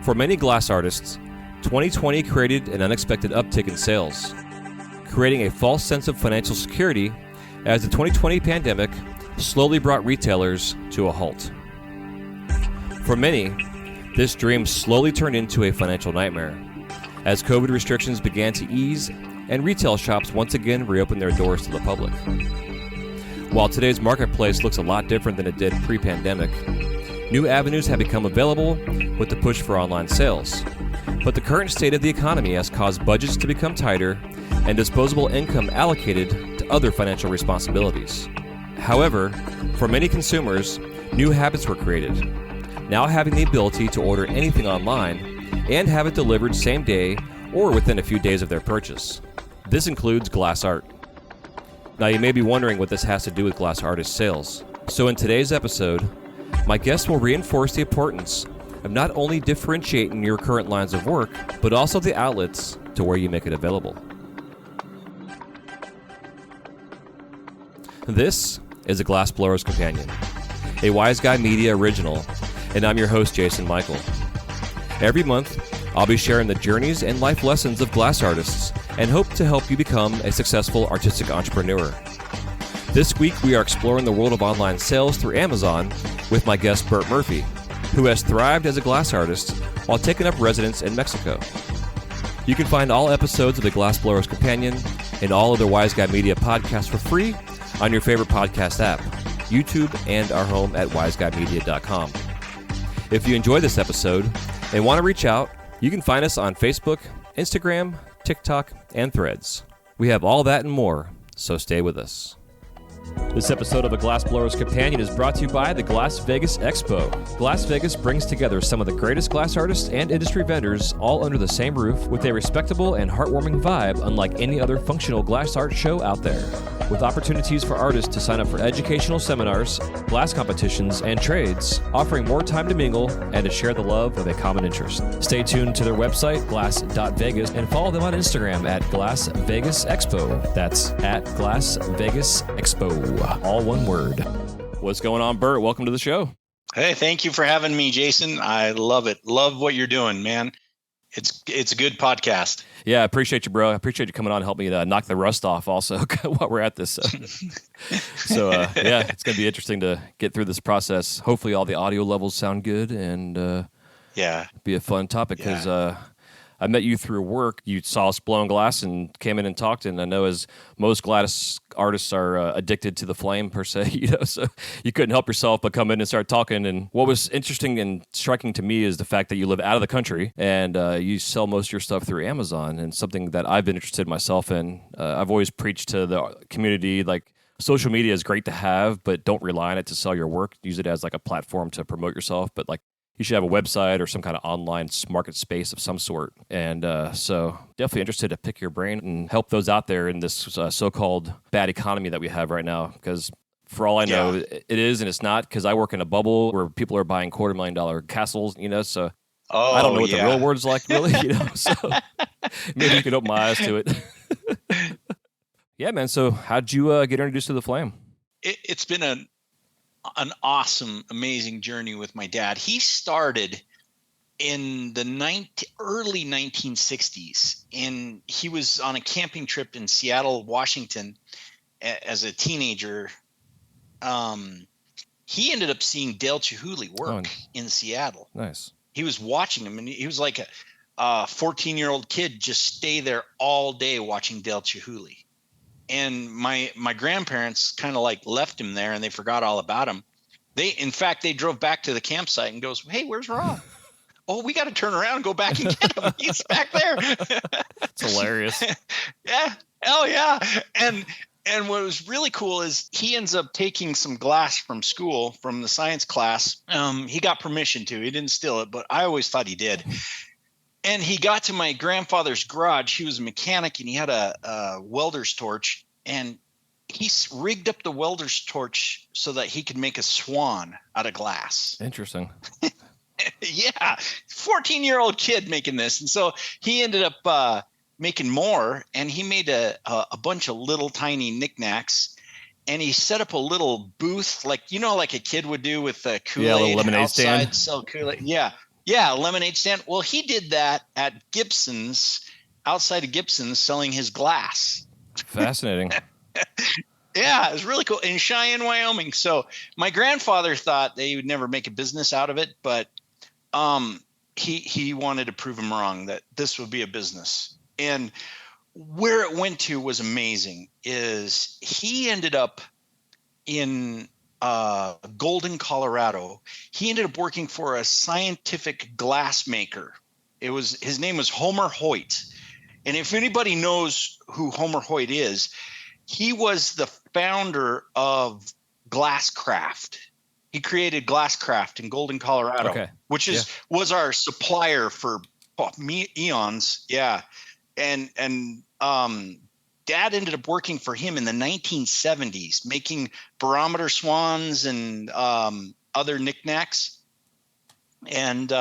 For many glass artists, 2020 created an unexpected uptick in sales, creating a false sense of financial security as the 2020 pandemic slowly brought retailers to a halt. For many, this dream slowly turned into a financial nightmare as COVID restrictions began to ease and retail shops once again reopened their doors to the public. While today's marketplace looks a lot different than it did pre-pandemic, new avenues have become available with the push for online sales. But the current state of the economy has caused budgets to become tighter and disposable income allocated to other financial responsibilities. However, for many consumers, new habits were created. Now having the ability to order anything online and have it delivered same day or within a few days of their purchase. This includes glass art. Now you may be wondering what this has to do with glass artist sales. So in today's episode, my guest will reinforce the importance of not only differentiating your current lines of work, but also the outlets to where you make it available. This is a Glass Blower's Companion, a Wise Guy Media original, and I'm your host, Jason Michael. Every month, I'll be sharing the journeys and life lessons of glass artists and hope to help you become a successful artistic entrepreneur. This week, we are exploring the world of online sales through Amazon with my guest, Burt Murphy, who has thrived as a glass artist while taking up residence in Mexico. You can find all episodes of the Glass Blower's Companion and all other Wise Guy Media podcasts for free on your favorite podcast app, YouTube, and our home at wiseguymedia.com. If you enjoyed this episode and want to reach out, you can find us on Facebook, Instagram, TikTok, and Threads. We have all that and more, so stay with us. This episode of the Glass Blower's Companion is brought to you by the Glass Vegas Expo. Glass Vegas brings together some of the greatest glass artists and industry vendors all under the same roof with a respectable and heartwarming vibe unlike any other functional glass art show out there. With opportunities for artists to sign up for educational seminars, glass competitions, and trades, offering more time to mingle and to share the love of a common interest. Stay tuned to their website, glass.vegas, and follow them on Instagram at Glass Vegas Expo. That's at Glass Vegas Expo. All one word. What's going on, Burt? Welcome to the show. Hey, thank you for having me, Jason. I love it. Love what you're doing, man. It's a good podcast. Yeah, I appreciate you, bro. I appreciate you coming on and helping me knock the rust off also while we're at this. Yeah, it's going to be interesting to get through this process. Hopefully all the audio levels sound good and be a fun topic because I met you through work. You saw us blowing glass and came in and talked. And I know as most glass artists are addicted to the flame per se, so you couldn't help yourself but come in and start talking. And what was interesting and striking to me is the fact that you live out of the country and you sell most of your stuff through Amazon, and something that I've been interested myself in. I've always preached to the community, like, social media is great to have, but don't rely on it to sell your work. Use it as like a platform to promote yourself. But like, you should have a website or some kind of online market space of some sort. And so definitely interested to pick your brain and help those out there in this so-called bad economy that we have right now. Because for all I know, it is and it's not, because I work in a bubble where people are buying $250,000 castles, so I don't know what the real world's like, really, so maybe you can open my eyes to it. Yeah, man. So how'd you get introduced to the flame? It's been an awesome, amazing journey with my dad. He started in the early 1960s, and he was on a camping trip in Seattle, Washington as a teenager. He ended up seeing Dale Chihuly work in Seattle. Nice. He was watching him, and he was like a 14-year-old kid just stay there all day watching Dale Chihuly. And my grandparents kind of like left him there and they forgot all about him. In fact, they drove back to the campsite and goes, "Hey, where's Rob?" "Oh, we got to turn around and go back and get him. He's back there." It's hilarious. Yeah. Hell yeah. And what was really cool is he ends up taking some glass from school, from the science class. He got permission to. He didn't steal it, but I always thought he did. And he got to my grandfather's garage. He was a mechanic, and he had a welder's torch. And he rigged up the welder's torch so that he could make a swan out of glass. Interesting. Yeah, 14-year-old kid making this. And so he ended up making more, and he made a bunch of little tiny knickknacks. And he set up a little booth, like a kid would do with Kool-Aid, a little lemonade outside, stand. Sell Kool-Aid. Yeah. Yeah, a lemonade stand. Well, he did that at Gibson's, outside of Gibson's, selling his glass. Fascinating. Yeah, it was really cool in Cheyenne, Wyoming. So my grandfather thought they would never make a business out of it, but he wanted to prove him wrong, that this would be a business. And where it went to was amazing. Is he ended up in Golden, Colorado. He ended up working for a scientific glass maker. His name was Homer Hoyt. And if anybody knows who Homer Hoyt is, he was the founder of Glasscraft. He created Glasscraft in Golden, Colorado, which was our supplier for eons. Yeah. And Dad ended up working for him in the 1970s, making barometer swans and other knickknacks, and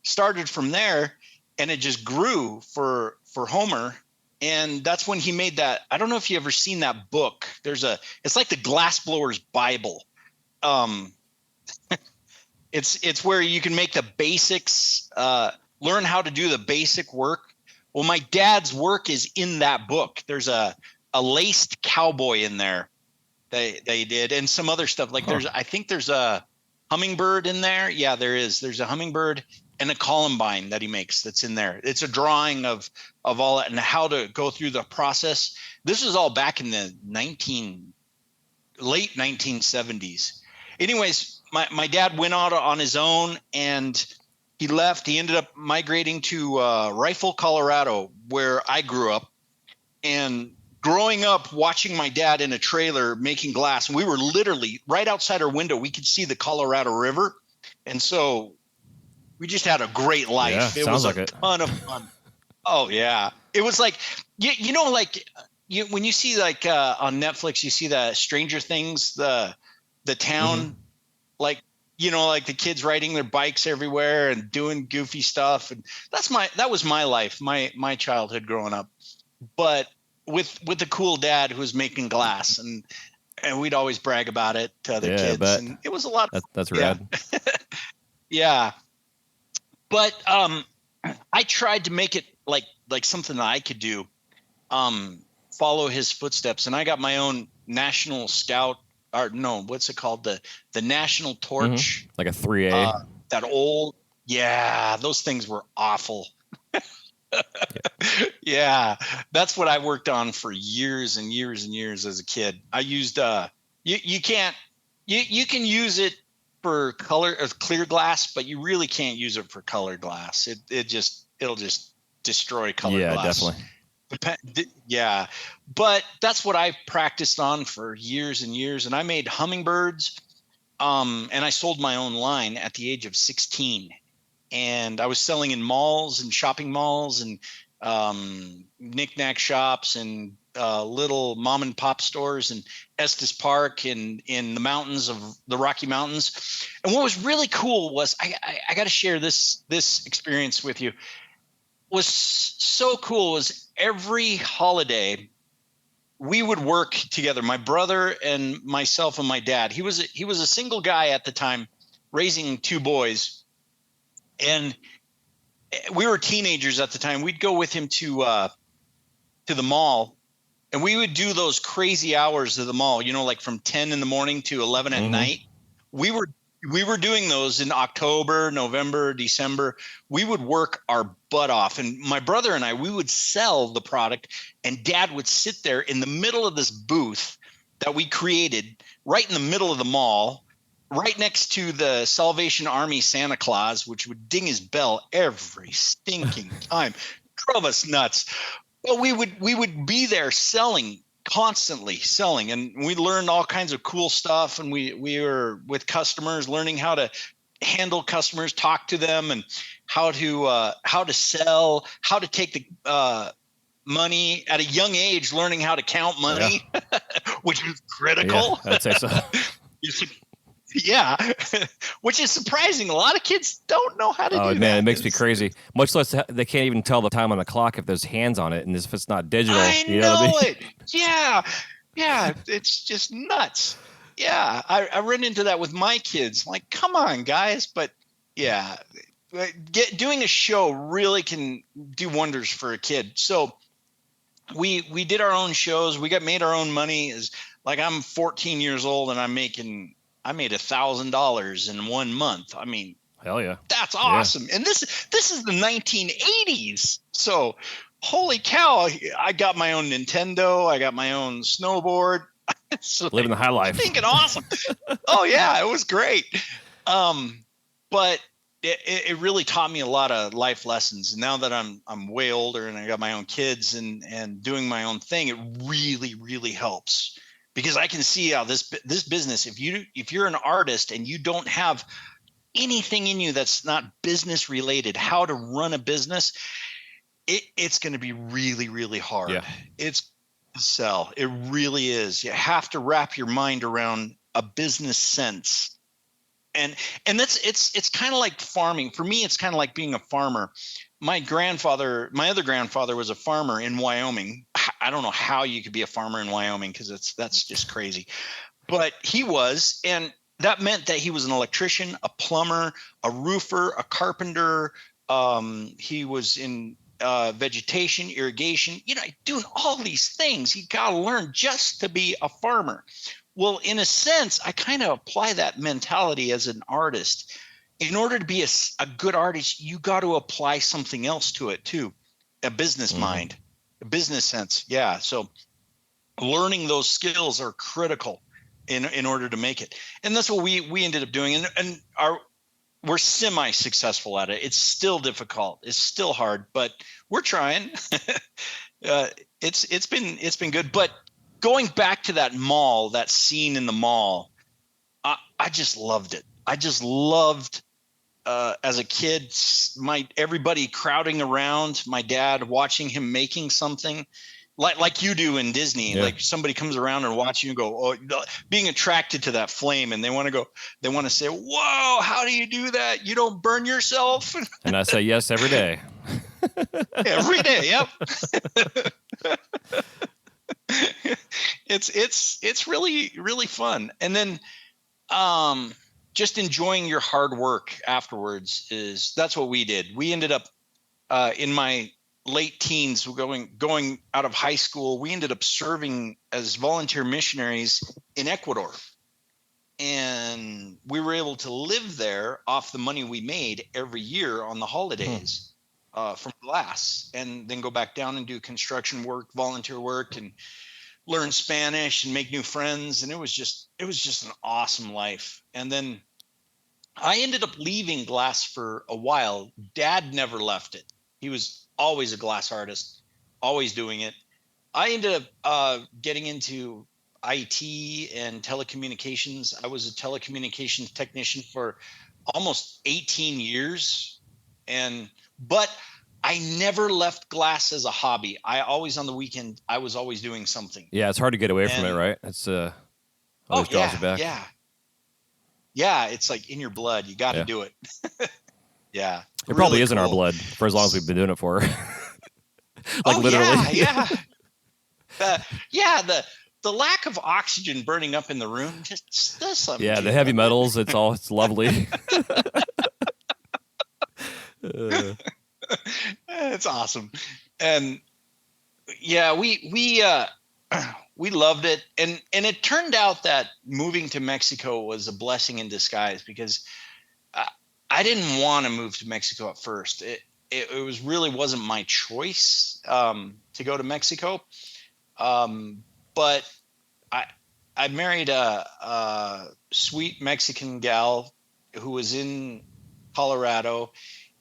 started from there. And it just grew for Homer. And that's when he made that. I don't know if you ever seen that book. It's like the Glassblower's Bible. It's where you can make the basics, learn how to do the basic work. Well, my dad's work is in that book. There's a laced cowboy in there. They did, and some other stuff. Like I think there's a hummingbird in there. Yeah, there is. There's a hummingbird and a columbine that he makes that's in there. It's a drawing of all that and how to go through the process. This was all back in the late 1970s. Anyways, my dad went out on his own and he left. He ended up migrating to Rifle, Colorado, where I grew up. And growing up, watching my dad in a trailer making glass, and we were literally right outside our window. We could see the Colorado River. And so we just had a great life. Yeah, it was a ton of fun. Oh, yeah. It was like, when you see like on Netflix, you see the Stranger Things, the town, like the kids riding their bikes everywhere and doing goofy stuff. And that was my life, my childhood growing up, but with a cool dad who was making glass, and we'd always brag about it to other kids. And it was a lot. That's rad. Yeah. But I tried to make it like something that I could do, follow his footsteps. And I got my own National Scout, or no, what's it called? The National Torch. Like a 3A. That old, those things were awful. Yeah, that's what I worked on for years and years and years as a kid. I used you can use it for clear glass, but you really can't use it for colored glass. It'll just destroy colored glass. Yeah, definitely. Yeah, but that's what I've practiced on for years and years. And I made hummingbirds, and I sold my own line at the age of 16. And I was selling in malls and shopping malls and knick-knack shops and little mom and pop stores in Estes Park and in the mountains of the Rocky Mountains. And what was really cool was I got to share this experience with you. Was so cool was every holiday we would work together. My brother and myself and my dad. He was a single guy at the time, raising two boys. And we were teenagers at the time. We'd go with him to the mall, and we would do those crazy hours of the mall, like from 10 in the morning to 11 at night. We were doing those in October, November, December. We would work our butt off. And my brother and I, we would sell the product, and Dad would sit there in the middle of this booth that we created right in the middle of the mall, right next to the Salvation Army Santa Claus, which would ding his bell every stinking time. Drove us nuts. But we would be there constantly selling, and we learned all kinds of cool stuff. And we were with customers, learning how to handle customers, talk to them, and how to sell, how to take the money at a young age, learning how to count money, which is critical. Yeah, I'd say so. Yeah, which is surprising. A lot of kids don't know how to do that. Oh, man, it makes me crazy. Much less they can't even tell the time on the clock if there's hands on it, and if it's not digital. I know it. Yeah, it's just nuts. Yeah, I run into that with my kids. Like, come on, guys. But yeah, doing a show really can do wonders for a kid. So we did our own shows. We made our own money. Is like, I'm 14 years old and I made $1,000 in 1 month. I mean, hell yeah, that's awesome. Yeah. And this is the 1980s. So holy cow, I got my own Nintendo. I got my own snowboard. So living the high life. Thinking awesome. Oh yeah, it was great. But it really taught me a lot of life lessons. And now that I'm way older and I got my own kids and doing my own thing, it really, really helps, because I can see how this business, if you're an artist and you don't have anything in you that's not business related, how to run a business, it's going to be really, really hard. Yeah. It's sell. It really is. You have to wrap your mind around a business sense. And it's kind of like farming. For me, it's kind of like being a farmer. My other grandfather was a farmer in Wyoming. I don't know how you could be a farmer in Wyoming, because that's just crazy. But he was, and that meant that he was an electrician, a plumber, a roofer, a carpenter. He was in vegetation, irrigation, doing all these things. You got to learn just to be a farmer. Well, in a sense, I kind of apply that mentality as an artist. In order to be a good artist, you got to apply something else to it too, a business mind, a business sense. Yeah. So learning those skills are critical in order to make it. And that's what we ended up doing. And we're semi-successful at it. It's still difficult. It's still hard, but we're trying. It's been good. But going back to that mall, that scene in the mall, I just loved it. I just loved, as a kid, everybody crowding around my dad, watching him making something. Like you do in Disney, yeah. Like somebody comes around and watch you and go, being attracted to that flame, and they want to say, whoa, how do you do that? You don't burn yourself? And I say yes every day. Every day, yep. It's really, really fun. And then just enjoying your hard work afterwards that's what we did. We ended up in my late teens, going out of high school, we ended up serving as volunteer missionaries in Ecuador. And we were able to live there off the money we made every year on the holidays from glass, and then go back down and do construction work, volunteer work, and learn Spanish and make new friends. And it was just an awesome life. And then I ended up leaving glass for a while. Dad never left it. He was always a glass artist, always doing it. I ended up getting into IT and telecommunications. I was a telecommunications technician for almost 18 years. But I never left glass as a hobby. On the weekend, I was always doing something. Yeah, it's hard to get away from it, right? It's always draws you back. Yeah. Yeah, it's like in your blood. You got to do it. Yeah. It probably is in our blood for as long as we've been doing it for. Literally. Yeah. The lack of oxygen burning up in the room just does something. Yeah, the heavy metals, it's lovely. It's awesome. And yeah, we loved it. And it turned out that moving to Mexico was a blessing in disguise, because I didn't want to move to Mexico at first. It wasn't my choice to go to Mexico. But I married a sweet Mexican gal who was in Colorado,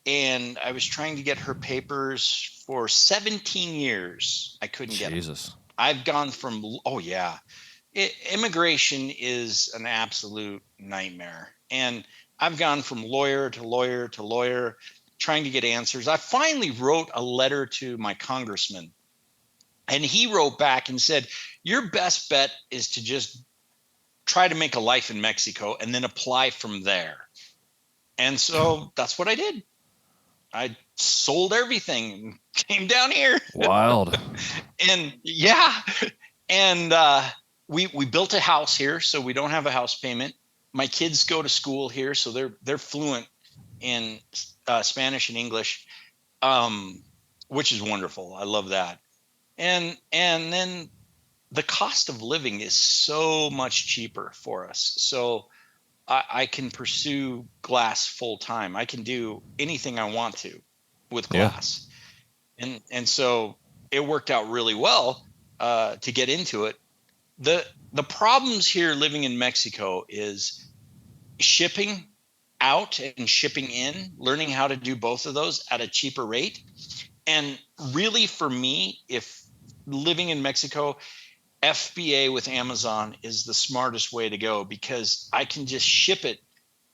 and I was trying to get her papers for 17 years. I couldn't get them. I've gone from, immigration is an absolute nightmare. And I've gone from lawyer to lawyer to lawyer, trying to get answers. I finally wrote a letter to my congressman, and he wrote back and said, your best bet is to just try to make a life in Mexico and then apply from there. And so that's what I did. I sold everything and came down here. Wild. And yeah. And we built a house here, so we don't have a house payment. My kids go to school here, so they're fluent in Spanish and English, which is wonderful. I love that. And then the cost of living is so much cheaper for us. So I can pursue glass full time. I can do anything I want to with glass. Yeah. And so it worked out really well to get into it. The problems here living in Mexico is shipping out and shipping in, learning how to do both of those at a cheaper rate. And really for me, if living in Mexico, FBA with Amazon is the smartest way to go, because I can just ship it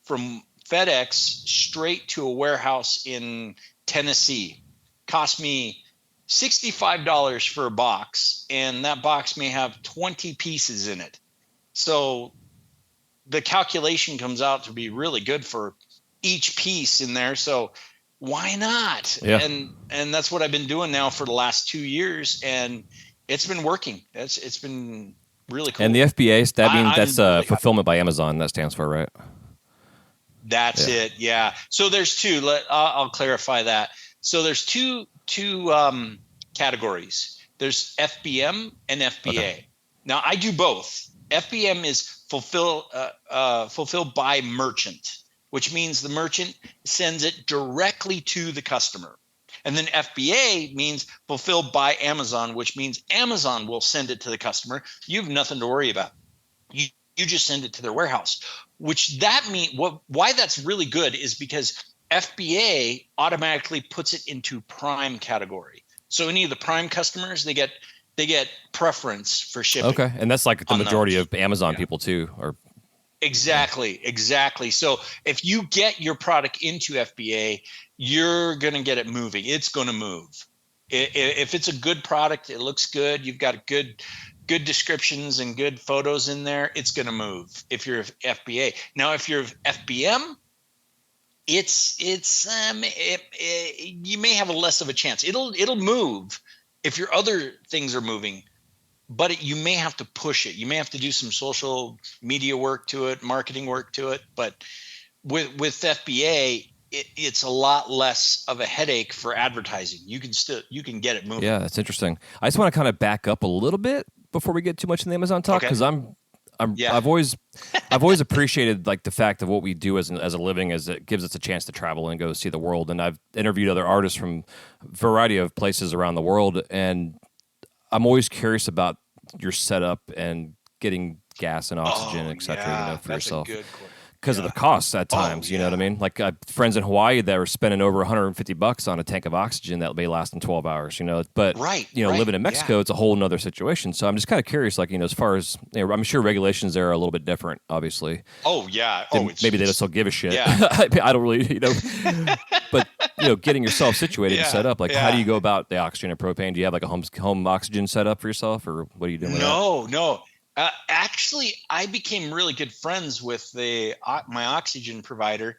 from FedEx straight to a warehouse in Tennessee. Cost me $65 for a box, and that box may have 20 pieces in it. So the calculation comes out to be really good for each piece in there. So why not? Yeah. And that's what I've been doing now for the last 2 years, and it's been working. It's been really cool. And the FBA, that's really fulfillment by Amazon. That stands for, right? That's it. Yeah. So there's two. I'll clarify that. So there's two categories. There's FBM and FBA. Okay. Now I do both. FBM is fulfilled by merchant, which means the merchant sends it directly to the customer. And then FBA means fulfilled by Amazon, which means Amazon will send it to the customer. You have nothing to worry about. You just send it to their warehouse, which that means why that's really good is because FBA automatically puts it into Prime category. So any of the Prime customers, they get preference for shipping. Okay, and that's like the majority of Amazon people too, or Exactly. So if you get your product into FBA, you're going to get it moving. It's going to move. If it's a good product, it looks good, you've got good descriptions and good photos in there, it's going to move if you're FBA. Now, if you're FBM, you may have a less of a chance. It'll move if your other things are moving. But you may have to push it. You may have to do some social media work to it, marketing work to it. But with FBA, it's a lot less of a headache for advertising. You can get it moving. Yeah, that's interesting. I just want to kind of back up a little bit before we get too much in the Amazon talk, because I've always appreciated like the fact of what we do as a living, as it gives us a chance to travel and go see the world. And I've interviewed other artists from a variety of places around the world, and I'm always curious about your setup and getting gas and oxygen, et cetera, for yourself. Because of the costs at times, you know what I mean? Like friends in Hawaii that were spending over $150 on a tank of oxygen that may last in 12 hours, but living in Mexico, it's a whole nother situation. So I'm just kind of curious, like, as far as, I'm sure regulations there are a little bit different, obviously. Oh yeah. Maybe they just don't give a shit. Yeah. I don't really, but getting yourself situated and set up, like how do you go about the oxygen and propane? Do you have like a home oxygen set up for yourself, or what are you doing with that? No. Actually, I became really good friends with my oxygen provider.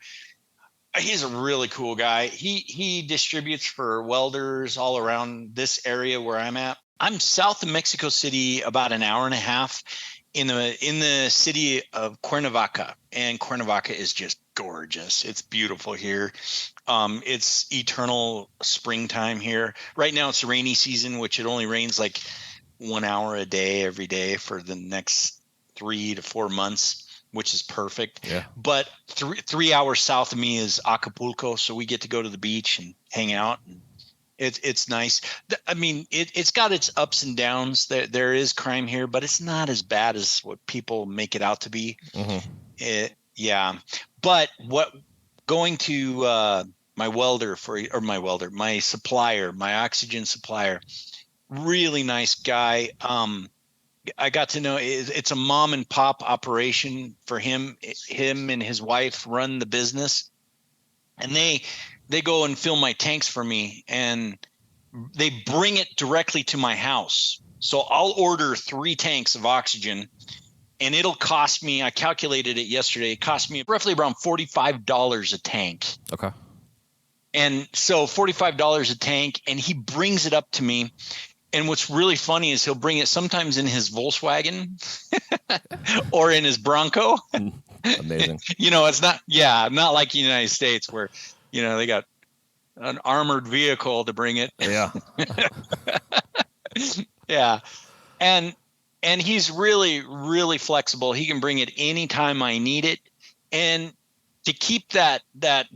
He's a really cool guy. He distributes for welders all around this area where I'm at. I'm south of Mexico City, about an hour and a half in the city of Cuernavaca, and Cuernavaca is just gorgeous. It's beautiful here. It's eternal springtime here. Right now, it's rainy season, which it only rains like 1 hour a day every day for the next 3 to 4 months, which is perfect. Yeah. But 3 hours south of me is Acapulco, so we get to go to the beach and hang out. And it's nice. I mean, it's got its ups and downs. There is crime here, but it's not as bad as what people make it out to be. Mm-hmm. But going to my supplier, my oxygen supplier. Really nice guy. I got to know it's a mom and pop operation for him. Him and his wife run the business, and they go and fill my tanks for me, and they bring it directly to my house. So I'll order 3 tanks of oxygen, and it'll cost me, I calculated it yesterday, it cost me roughly around $45 a tank. Okay. And so $45 a tank, and he brings it up to me. And what's really funny is he'll bring it sometimes in his Volkswagen or in his Bronco. Amazing. It's not like the United States where, they got an armored vehicle to bring it. Yeah. Yeah. And he's really, really flexible. He can bring it anytime I need it. And to keep that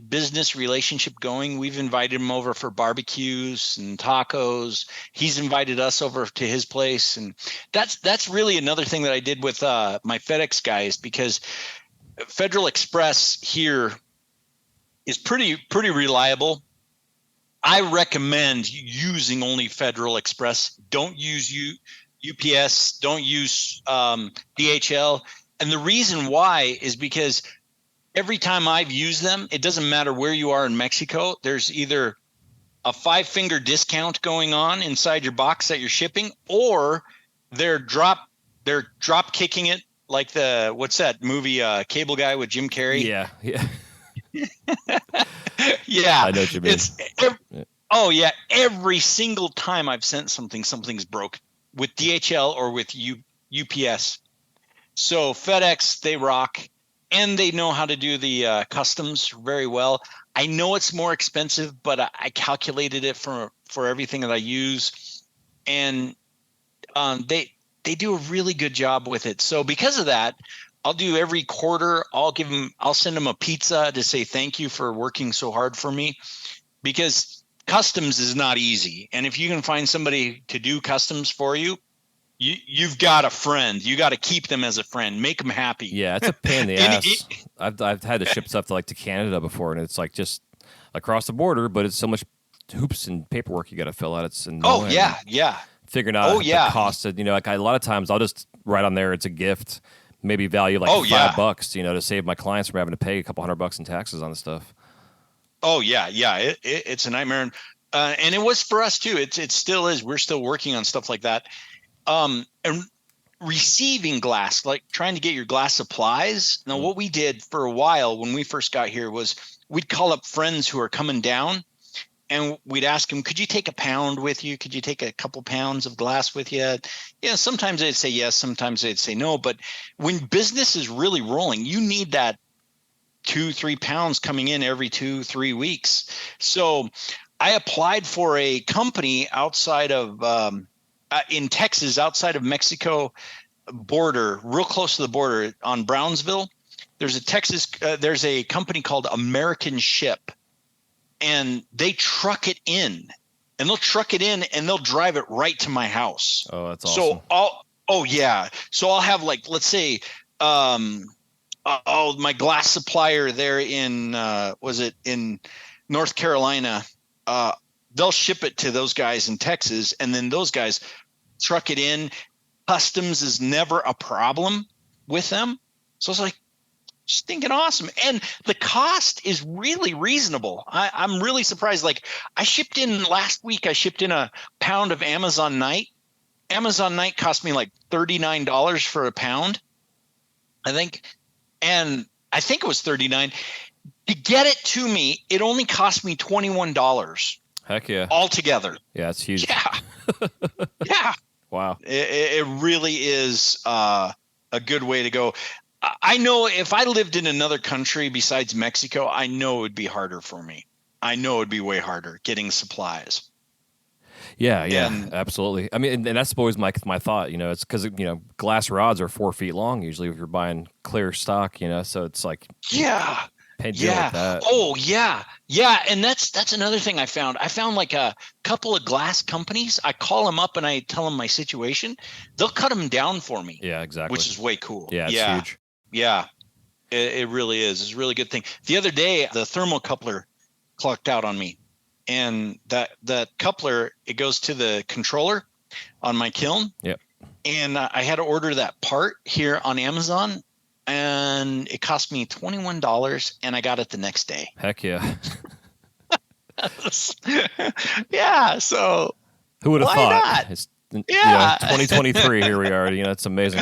business relationship going, we've invited him over for barbecues and tacos. He's invited us over to his place. And that's really another thing that I did with my FedEx guys, because Federal Express here is pretty reliable. I recommend using only Federal Express. Don't use UPS. Don't use DHL. And the reason why is because every time I've used them, it doesn't matter where you are in Mexico, there's either a 5-finger discount going on inside your box that you're shipping, or they're drop kicking it, like what's that movie, Cable Guy with Jim Carrey? Yeah. Yeah. I know what you mean. Oh yeah, every single time I've sent something's broke with DHL or with UPS. So FedEx, they rock. And they know how to do the customs very well. I know it's more expensive, but I calculated it for everything that I use, and they do a really good job with it. So because of that, I'll do every quarter. I'll send them a pizza to say thank you for working so hard for me, because customs is not easy. And if you can find somebody to do customs for you, you've got a friend. You got to keep them as a friend. Make them happy. Yeah, it's a pain in the ass. I've had to ship stuff to Canada before, and it's like just across the border, but it's so much hoops and paperwork you got to fill out. It's annoying. Oh yeah. Figuring out the cost of, like a lot of times I'll just write on there it's a gift, maybe value like $5, to save my clients from having to pay a couple $100 in taxes on the stuff. Oh yeah. It's a nightmare, and it was for us too. It still is. We're still working on stuff like that. And receiving glass, like trying to get your glass supplies. Now, what we did for a while when we first got here was we'd call up friends who are coming down, and we'd ask them, could you take a pound with you? Could you take a couple pounds of glass with you? Yeah, sometimes they'd say yes, sometimes they'd say no. But when business is really rolling, you need that 2-3 pounds coming in every 2-3 weeks. So I applied for a company outside of in Texas, outside of Mexico border, real close to the border on Brownsville. There's a company called American Ship, and they truck it in, and they'll drive it right to my house. Oh, that's awesome. So I'll have, like, let's say, my glass supplier there in in North Carolina, they'll ship it to those guys in Texas, and then those guys truck it in. Customs is never a problem with them. So it's like stinking awesome. And the cost is really reasonable. I'm really surprised. Like, last week, I shipped in a pound of Amazon Night. Amazon Night cost me like $39 for a pound, I think. And I think it was $39. To get it to me, it only cost me $21. Heck yeah. Altogether. Yeah, it's huge. Yeah. Yeah. Wow. It really is a good way to go. I know if I lived in another country besides Mexico, I know it would be harder for me. I know it would be way harder getting supplies. Yeah, absolutely. I mean, and that's always my thought. It's because glass rods are 4 feet long usually if you're buying clear stock. So it's like pay deal with that. Oh yeah, and that's another thing I found. I found like a couple of glass companies. I call them up and I tell them my situation. They'll cut them down for me. Yeah, exactly. Which is way cool. Yeah, it's huge. Yeah, it really is. It's a really good thing. The other day, the thermocoupler clucked out on me. And that coupler, it goes to the controller on my kiln. Yep. And I had to order that part here on Amazon, and it cost me $21, and I got it the next day. Heck yeah. Yeah. So who would have thought? Not? It's 2023. Here we are. It's amazing.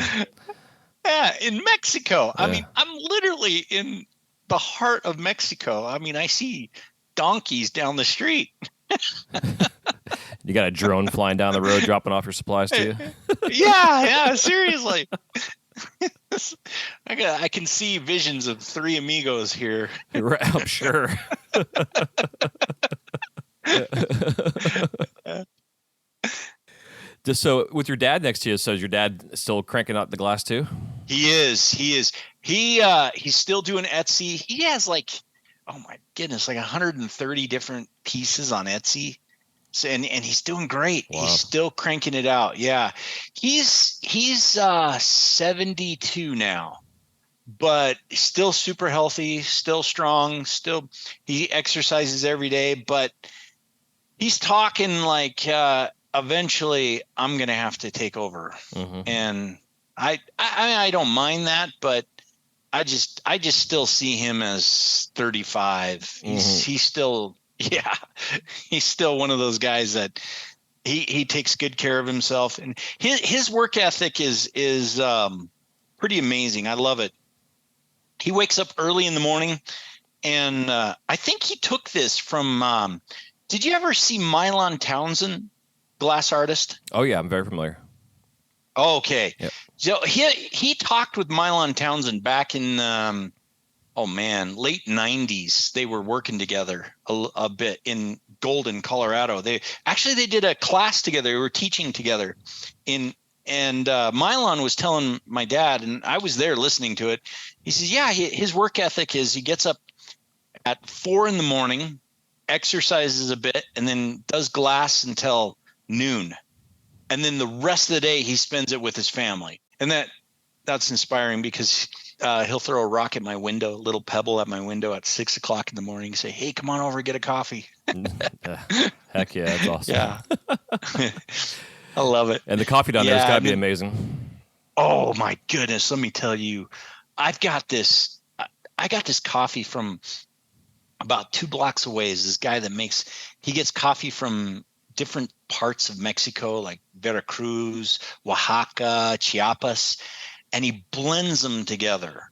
Yeah, in Mexico. Yeah. I mean, I'm literally in the heart of Mexico. I mean, I see donkeys down the street. You got a drone flying down the road dropping off your supplies to you. Yeah, seriously. I can see visions of three amigos here. Right, I'm sure. Just so with your dad next to you, so is your dad still cranking out the glass too? He is. He's still doing Etsy. He has like, oh my goodness, like 130 different pieces on Etsy. So, and he's doing great. Wow. He's still cranking it out. Yeah. He's 72 now, but still super healthy, still strong, he exercises every day, but he's talking like eventually I'm going to have to take over. Mm-hmm. And I don't mind that, but I just still see him as 35. He's still one of those guys that he takes good care of himself, and his work ethic is pretty amazing. I love it. He wakes up early in the morning, and I think he took this from did you ever see Milan Townsend, glass artist? Oh yeah, I'm very familiar. Oh, okay. Yep. So he talked with Milan Townsend back in late 90s. They were working together a bit in Golden, Colorado. They did a class together. They were teaching together and Milan was telling my dad, and I was there listening to it. He says, yeah, his work ethic is he gets up at 4 a.m, exercises a bit, and then does glass until noon. And then the rest of the day he spends it with his family. And that's inspiring, because he'll throw a rock at my window, a little pebble at my window at 6 o'clock in the morning, and say, hey, come on over, get a coffee. Heck yeah, that's awesome. Yeah. I love it. And the coffee down there's got to be amazing. Oh my goodness. Let me tell you, I got this coffee from about 2 blocks away. Is this guy that he gets coffee from different parts of Mexico, like Veracruz, Oaxaca, Chiapas, and he blends them together.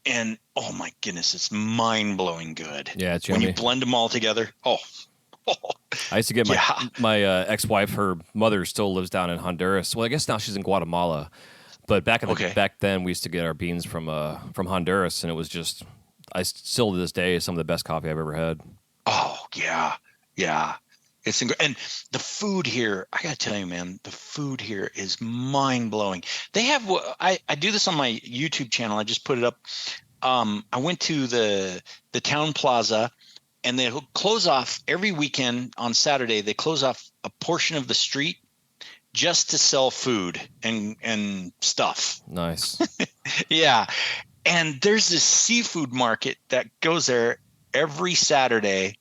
And oh my goodness, it's mind-blowing good. Yeah, it's when yummy. you blend them all together. I used to get my ex-wife, her mother still lives down in Honduras. Well, I guess now she's in Guatemala. But back then we used to get our beans from Honduras, and it was just, I still to this day, some of the best coffee I've ever had. Oh yeah. Yeah. It's and the food here, I got to tell you, man, the food here is mind-blowing. They have I do this on my YouTube channel. I just put it up. I went to the town plaza, and they close off every weekend on Saturday. They close off a portion of the street just to sell food and stuff. Nice. Yeah. And there's this seafood market that goes there every Saturday.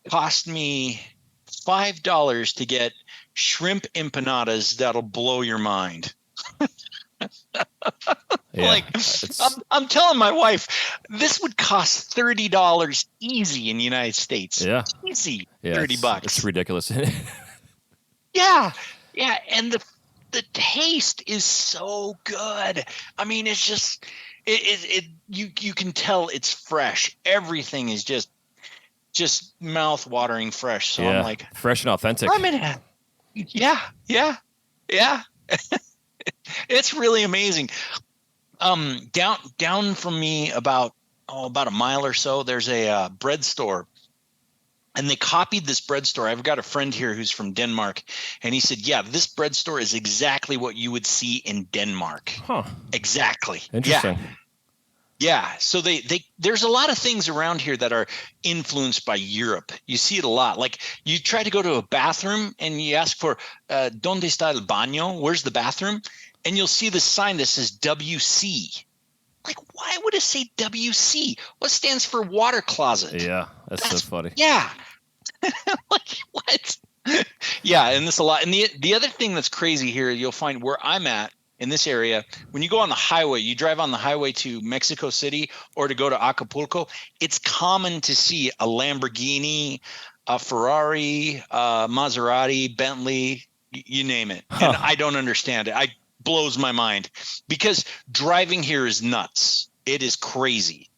Cost me $5 to get shrimp empanadas that'll blow your mind. Yeah, like I'm telling my wife, this would cost $30 easy in the United States. Yeah, easy. Yeah, $30. It's ridiculous. Yeah, and the taste is so good. I mean, it's just you can tell it's fresh. Everything is just mouth-watering fresh. So I'm like, fresh and authentic. Yeah. It's really amazing. Down from me about a mile or so, there's a bread store, and they copied this bread store. I've got a friend here who's from Denmark, and he said, yeah, this bread store is exactly what you would see in Denmark. Huh. Exactly. Interesting. Yeah, so there's a lot of things around here that are influenced by Europe. You see it a lot. Like you try to go to a bathroom and you ask for ¿Dónde está el baño? Where's the bathroom? And you'll see the sign that says WC. Like, why would it say WC? What stands for water closet? Yeah, that's so funny. Yeah. Like, what? Yeah, and this a lot. And the other thing that's crazy here, you'll find where I'm at, in this area, when you go on the highway, you drive on the highway to Mexico City or to go to Acapulco, it's common to see a Lamborghini, a Ferrari, Maserati, Bentley, you name it. And I don't understand it. It blows my mind, because driving here is nuts. It is crazy.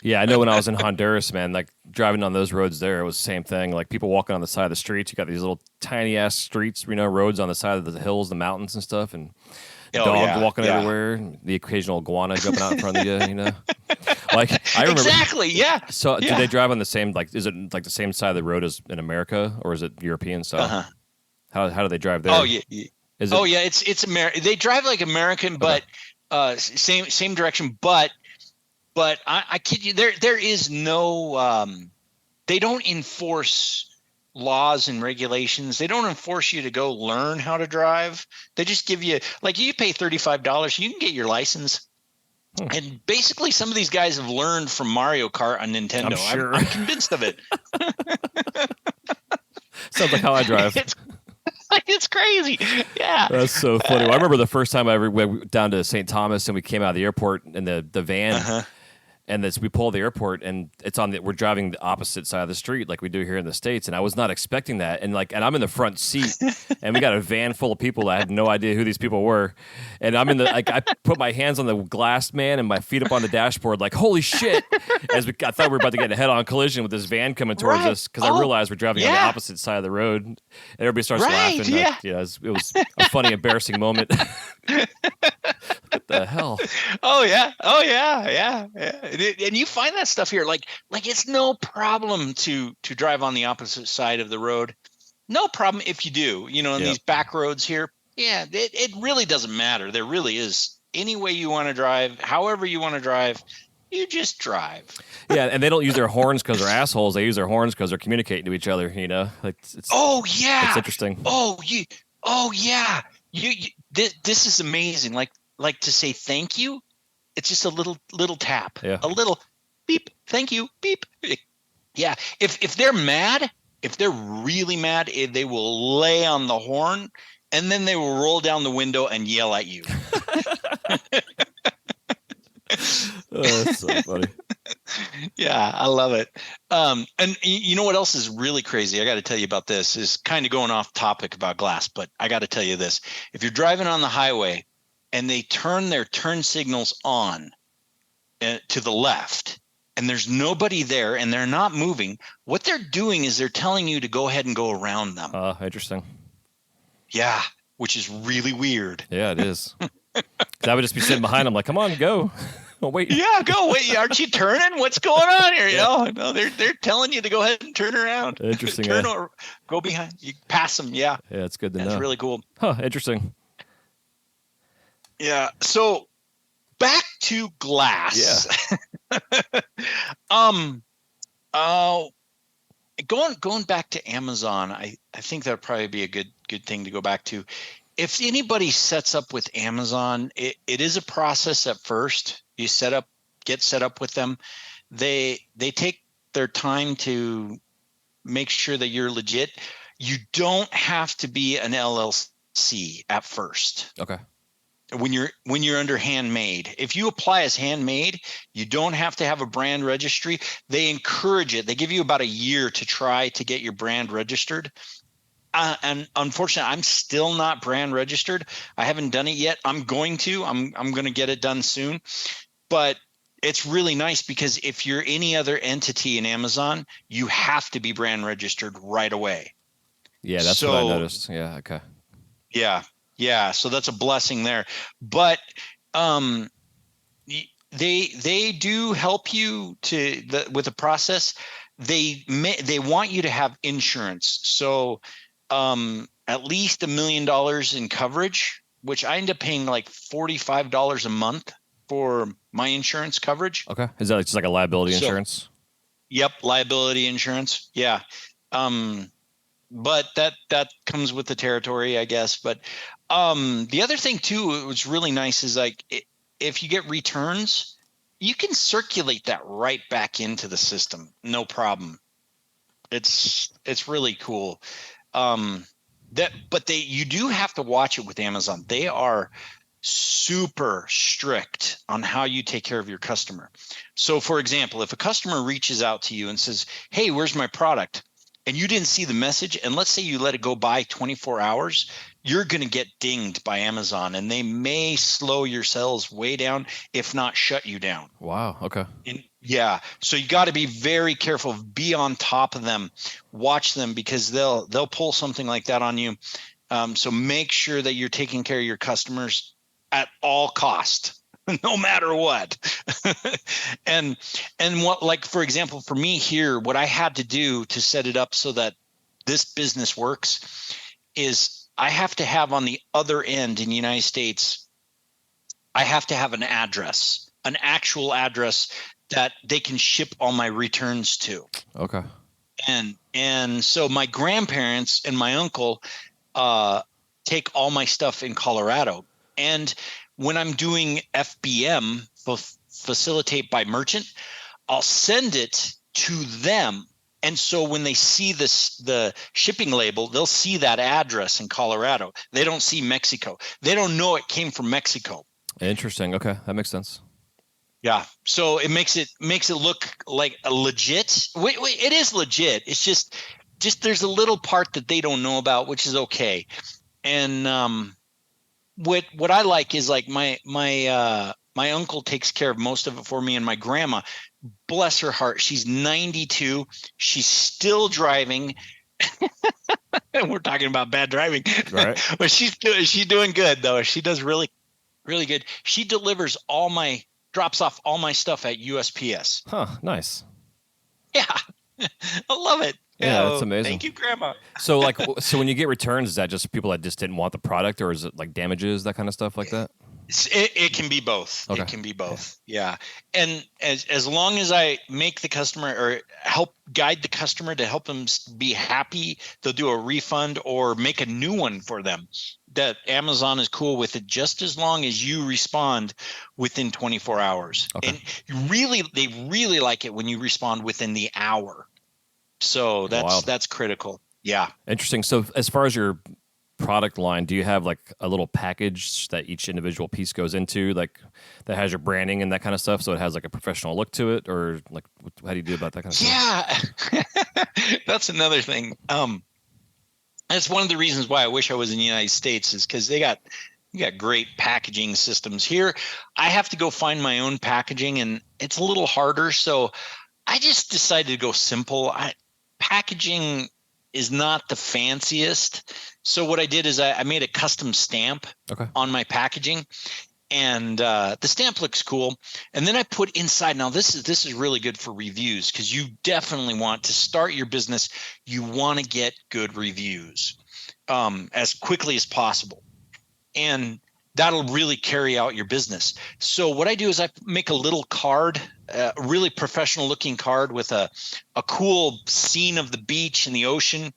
Yeah, I know when I was in Honduras, man, like driving on those roads there, it was the same thing. Like people walking on the side of the streets. You got these little tiny ass streets, roads on the side of the hills, the mountains and stuff. And dog walking everywhere, the occasional iguana jumping out in front of you, you know. Like I remember exactly, yeah. So do they drive on the same, like, is it like the same side of the road as in America, or is it European style? How do they drive there? Oh yeah, it's American. They drive like American, but same direction. But I kid you, there is no. They don't enforce laws and regulations. They don't enforce you to go learn how to drive. They just give you, like, you pay $35, you can get your license. And basically, some of these guys have learned from Mario Kart on Nintendo. I'm sure. I'm convinced of it. Sounds like how I drive. It's crazy. Yeah. That's so funny. Well, I remember the first time I went down to St. Thomas and we came out of the airport in the van. And we pull the airport, and we're driving the opposite side of the street like we do here in the States, and I was not expecting that. And I'm in the front seat, and we got a van full of people. I had no idea who these people were, and I'm in the I put my hands on the glass, man, and my feet up on the dashboard, like holy shit! I thought we were about to get in a head-on collision with this van coming towards us because I realized we're driving on the opposite side of the road. And everybody starts laughing. Yeah, it was a funny, embarrassing moment. What the hell? Oh yeah. And you find that stuff here, like it's no problem to drive on the opposite side of the road. No problem if you do, in these back roads here. Yeah, it really doesn't matter. There really is any way you want to drive, however you want to drive, you just drive. Yeah, and they don't use their horns because they're assholes. They use their horns because they're communicating to each other. Like it's it's interesting. Oh yeah. This is amazing. Like to say thank you, it's just a little tap, a little beep, thank you, beep. Yeah, if they're mad, if they're really mad, they will lay on the horn, and then they will roll down the window and yell at you. Oh, that's so funny. Yeah, I love it. And you know what else is really crazy? I got to tell you about this. Is kind of going off topic about glass, but I got to tell you this. If you're driving on the highway and they turn their turn signals on to the left, and there's nobody there and they're not moving, what they're doing is they're telling you to go ahead and go around them. Interesting. Yeah, which is really weird. Yeah, it is. I would just be sitting behind them like, come on, go. Oh, wait. Yeah, go. Wait, aren't you turning? What's going on here? No, they're telling you to go ahead and turn around. Interesting. Turn or go behind. You pass them. Yeah. Yeah, it's good to know. That's really cool. Huh, interesting. Yeah. So back to glass. Yeah. Going back to Amazon, I think that would probably be a good thing to go back to. If anybody sets up with Amazon, it is a process at first. You get set up with them. They take their time to make sure that you're legit. You don't have to be an LLC at first. Okay. When you're under handmade, if you apply as handmade, you don't have to have a brand registry. They encourage it. They give you about a year to try to get your brand registered. And unfortunately, I'm still not brand registered. I haven't done it yet. I'm going to. I'm going to get it done soon. But it's really nice because if you're any other entity in Amazon, you have to be brand registered right away. Yeah, that's what I noticed. Yeah, okay. Yeah. So that's a blessing there. But they do help you with the process. They want you to have insurance. So at least $1 million in coverage, which I end up paying like $45 a month for my insurance coverage. Okay. Is that just like a liability insurance? Yep. Liability insurance. Yeah. But that comes with the territory, I guess. But the other thing too, it was really nice is like if you get returns, you can circulate that right back into the system. No problem. It's really cool. You do have to watch it with Amazon. They are super strict on how you take care of your customer. So for example, if a customer reaches out to you and says, hey, where's my product? And you didn't see the message, and let's say you let it go by 24 hours, you're going to get dinged by Amazon, and they may slow your sales way down, if not shut you down. Wow. Okay. Yeah. So you got to be very careful. Be on top of them. Watch them because they'll pull something like that on you. So make sure that you're taking care of your customers at all cost, no matter what. and what, like, for example, for me here, what I had to do to set it up so that this business works is I have to have on the other end in the United States, I have to have an address, an actual address that they can ship all my returns to. Okay. And so my grandparents and my uncle take all my stuff in Colorado. And when I'm doing FBM, facilitate by merchant, I'll send it to them. And so when they see the shipping label, they'll see that address in Colorado. They don't see Mexico. They don't know it came from Mexico. Interesting. Okay, that makes sense. Yeah. So it makes it look like a legit. Wait, it is legit. It's just there's a little part that they don't know about, which is okay. And what I like is, like, my uncle takes care of most of it for me, and my grandma, bless her heart, she's 92. She's still driving. And we're talking about bad driving, right? But she's doing good though. She does really, really good. She drops off all my stuff at USPS. Huh, nice. Yeah. I love it. Yeah, that's amazing. Thank you, Grandma. So when you get returns, is that just people that just didn't want the product, or is it like damages, that kind of stuff like that? It can be both. Okay. It can be both. Yeah. And as long as I make the customer, or help guide the customer to help them be happy, they'll do a refund or make a new one for them. That Amazon is cool with it, just as long as you respond within 24 hours. Okay. And they really like it when you respond within the hour. So that's critical. Yeah. Interesting. So as far as your product line, do you have like a little package that each individual piece goes into, like that has your branding and that kind of stuff, so it has like a professional look to it, or like how do you do about that kind of stuff? Yeah. That's another thing. That's one of the reasons why I wish I was in the United States, is because you got great packaging systems. Here I have to go find my own packaging, and it's a little harder, so I just decided to go simple. Packaging is not the fanciest. So what I did is I made a custom stamp on my packaging, and the stamp looks cool. And then I put inside, now this is really good for reviews, because you definitely want to start your business. You want to get good reviews as quickly as possible. And that'll really carry out your business. So what I do is I make a little card, a really professional looking card with a cool scene of the beach and the ocean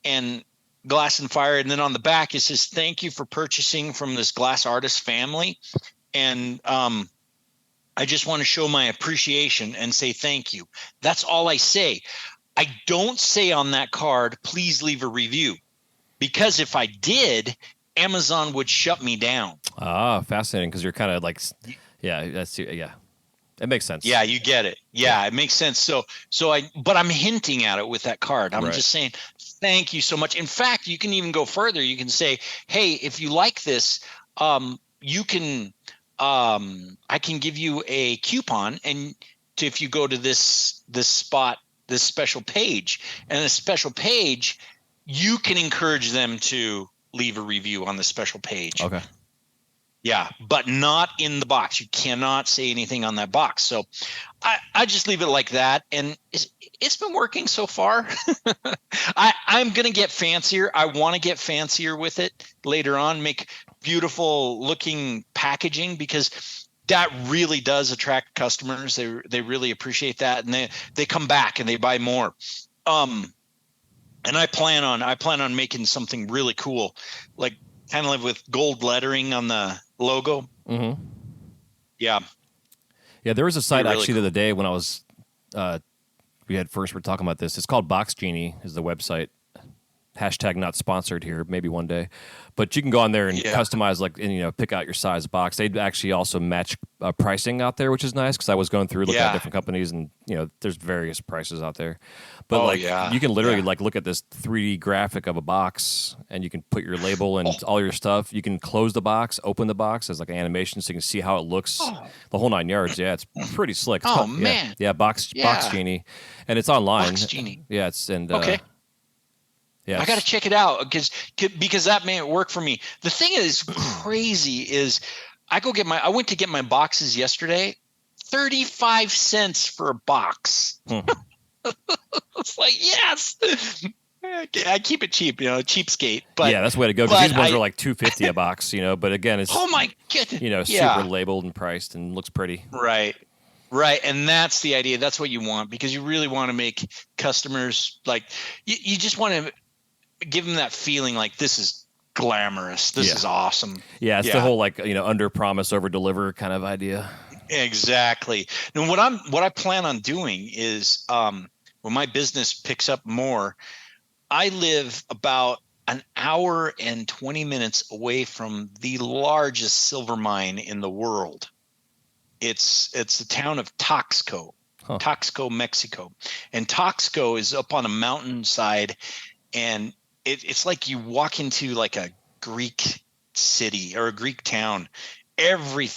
and glass and fire. And then on the back, it says, "Thank you for purchasing from this glass artist family." And I just want to show my appreciation and say thank you. That's all I say. I don't say on that card, "Please leave a review," because if I did, Amazon would shut me down. Ah, fascinating, because you're kind of like, yeah, it makes sense. Yeah, you get it. Yeah, it makes sense. But I'm hinting at it with that card. I'm just saying, thank you so much. In fact, you can even go further. You can say, "Hey, if you like this, you can, I can give you a coupon, and if you go to this spot, this special page, and this special page, you can encourage them to leave a review on the special page." Okay. Yeah, but not in the box. You cannot say anything on that box. So I just leave it like that, and it's been working so far. I'm going to get fancier. I want to get fancier with it later on, make beautiful looking packaging, because that really does attract customers. They really appreciate that, and they come back and they buy more. And I plan on making something really cool, like kind of with gold lettering on the logo. Mm-hmm. Yeah. Yeah. There was a site actually the other day when I was, we're talking about this. It's called Box Genie is the website. Hashtag not sponsored here, maybe one day. But you can go on there and customize, and pick out your size box. They actually also match pricing out there, which is nice, because I was going through looking at different companies, and there's various prices out there. But you can literally look at this 3D graphic of a box, and you can put your label and all your stuff. You can close the box, open the box as like an animation, so you can see how it looks, the whole 9 yards. Yeah, it's pretty slick. It's called, man, Box Genie, and it's online. Box Genie. Yeah, it's okay. I got to check it out because that may work for me. The thing is crazy is I went to get my boxes yesterday, 35 cents for a box. It's like, yes, I keep it cheap, cheapskate. But yeah, that's the way to go. Because these ones are like $2.50 a box, but again, it's oh my goodness, super labeled and priced and looks pretty. Right. And that's the idea. That's what you want, because you really want to make customers like you just want to give them that feeling like this is glamorous. This is awesome. Yeah. It's the whole like, under promise, over deliver kind of idea. Exactly. Now what I plan on doing is when my business picks up more, I live about an hour and 20 minutes away from the largest silver mine in the world. It's the town of Taxco, Mexico. And Taxco is up on a mountainside, and it's like you walk into like a Greek city or a Greek town. Every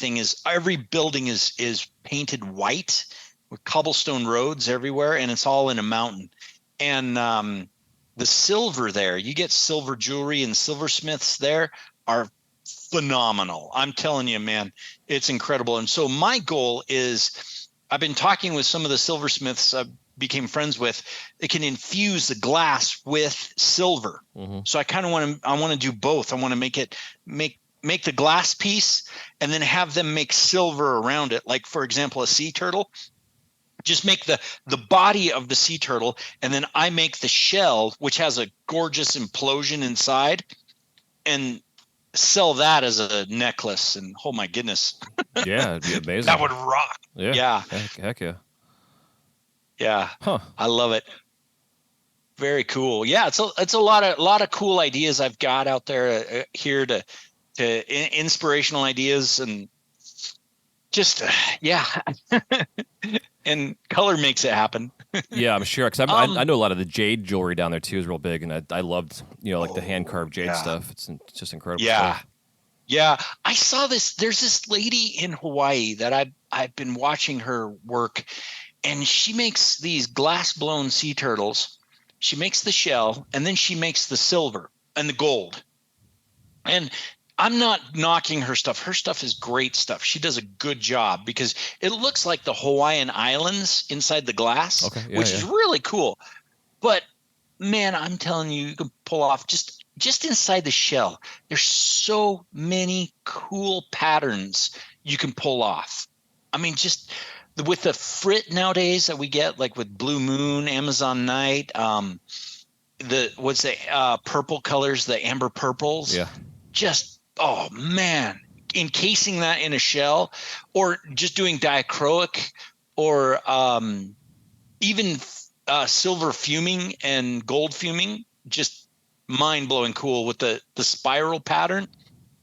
building is painted white with cobblestone roads everywhere, and it's all in a mountain. And the silver there, you get silver jewelry, and silversmiths there are phenomenal. I'm telling you, man, it's incredible. And so my goal is, I've been talking with some of the silversmiths I became friends with. They can infuse the glass with silver. Mm-hmm. So I kind of want to do both. I want to make the glass piece and then have them make silver around it. Like, for example, a sea turtle. Just make the body of the sea turtle, and then I make the shell, which has a gorgeous implosion inside, and sell that as a necklace. And oh my goodness. Yeah, it'd be amazing. That would rock. Yeah. Heck yeah. Yeah. Huh. I love it. Very cool. Yeah, it's a lot of cool ideas I've got out there here to inspirational ideas, and just and color makes it happen. Yeah, I'm sure, because I know a lot of the jade jewelry down there too is real big, and I loved like the hand carved jade stuff. It's just incredible. Stuff. Yeah. I saw this. There's this lady in Hawaii that I've been watching her work, and she makes these glass blown sea turtles. She makes the shell, and then she makes the silver and the gold. And I'm not knocking her stuff. Her stuff is great stuff. She does a good job, because it looks like the Hawaiian Islands inside the glass, which is really cool. But man, I'm telling you, you can pull off just inside the shell. There's so many cool patterns you can pull off. I mean, just with the frit nowadays that we get, like with Blue Moon, Amazon Night, purple colors, the amber purples. Yeah. Just, oh man, encasing that in a shell, or just doing diachroic, or even silver fuming and gold fuming, just mind-blowing cool with the spiral pattern.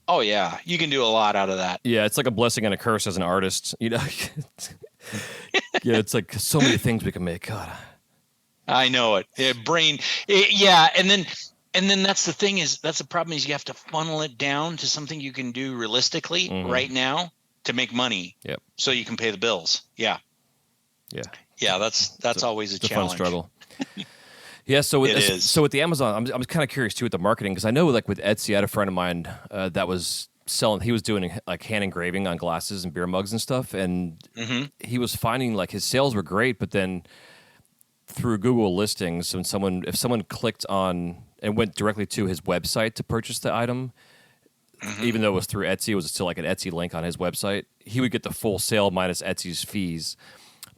Oh yeah, you can do a lot out of that. Yeah, it's like a blessing and a curse as an artist, Yeah, it's like so many things we can make. God, I know it. And then that's the thing that's the problem is you have to funnel it down to something you can do realistically right now to make money. Yep. So you can pay the bills. Yeah. Yeah. Yeah. That's always a challenge. Fun struggle. Yeah. So with the Amazon, I'm kind of curious too with the marketing, because I know like with Etsy, I had a friend of mine that was selling. He was doing like hand engraving on glasses and beer mugs and stuff, and he was finding like his sales were great, but then through Google listings, if someone clicked on and went directly to his website to purchase the item, even though it was through Etsy, it was still like an Etsy link on his website, he would get the full sale minus Etsy's fees.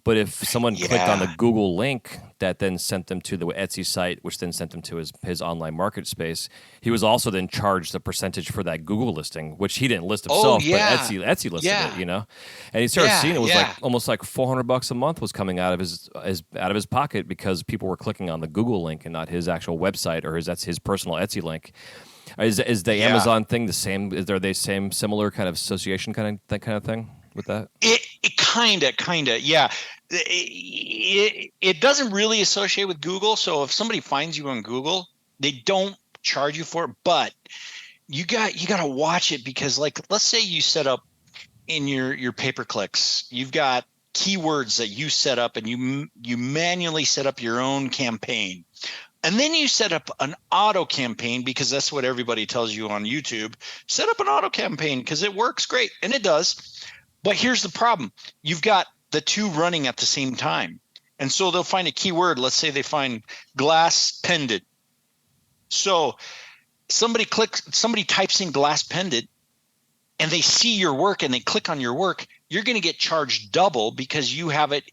But if someone clicked on the Google link that then sent them to the Etsy site, which then sent them to his online market space, he was also then charged a percentage for that Google listing, which he didn't list himself, but Etsy listed it, And he started seeing it was like almost like $400 a month was coming out of his pocket, because people were clicking on the Google link and not his actual website or his personal Etsy link. Is the Amazon thing the same? Are they similar kind of association kind of thing with that? It kind of, yeah. It doesn't really associate with Google. So if somebody finds you on Google, they don't charge you for it, but you got to watch it, because like, let's say you set up in your pay-per-clicks, you've got keywords that you set up, and you manually set up your own campaign. And then you set up an auto campaign, because that's what everybody tells you on YouTube. Set up an auto campaign because it works great, and it does. But here's the problem. You've got the two running at the same time. And so they'll find a keyword. Let's say they find glass pendant. So somebody types in glass pendant, and they see your work and they click on your work. You're going to get charged double because you have it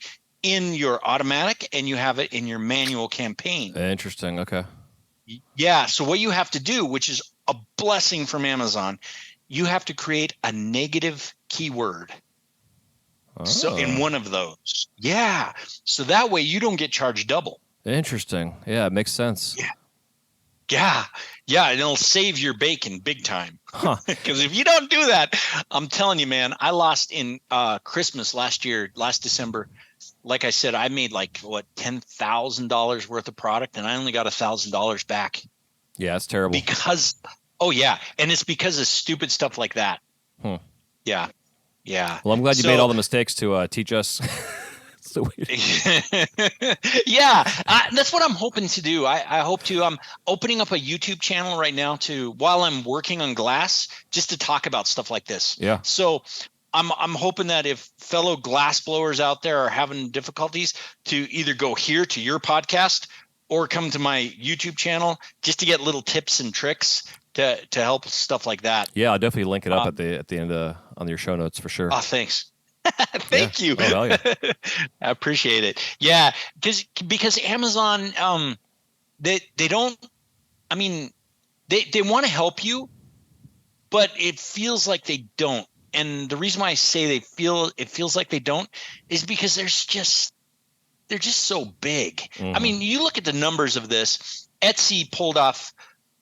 in your automatic and you have it in your manual campaign. Interesting. Okay. Yeah. So what you have to do, which is a blessing from Amazon, you have to create a negative keyword. Oh. So in one of those. Yeah. So that way you don't get charged double. Interesting. Yeah, it makes sense. Yeah. Yeah. And it'll save your bacon big time. Huh. Because if you don't do that, I'm telling you, man, I lost in Christmas last December. Like I said, I made $10,000 worth of product, and I only got $1,000 back. Yeah, it's terrible. And it's because of stupid stuff like that. Yeah. Well, I'm glad you made all the mistakes to teach us. So yeah, that's what I'm hoping to do. I hope to. I'm opening up a YouTube channel right now while I'm working on glass, just to talk about stuff like this. Yeah. So I'm hoping that if fellow glass blowers out there are having difficulties, to either go here to your podcast or come to my YouTube channel, just to get little tips and tricks to help stuff like that. Yeah, I'll definitely link it up at the end on your show notes for sure. Oh, thanks. Thank you. Oh, yeah. I appreciate it. Yeah, because Amazon, they don't. I mean, they want to help you, but it feels like they don't. And the reason why I say it feels like they don't is because they're just so big. Mm-hmm. I mean, you look at the numbers of this. Etsy pulled off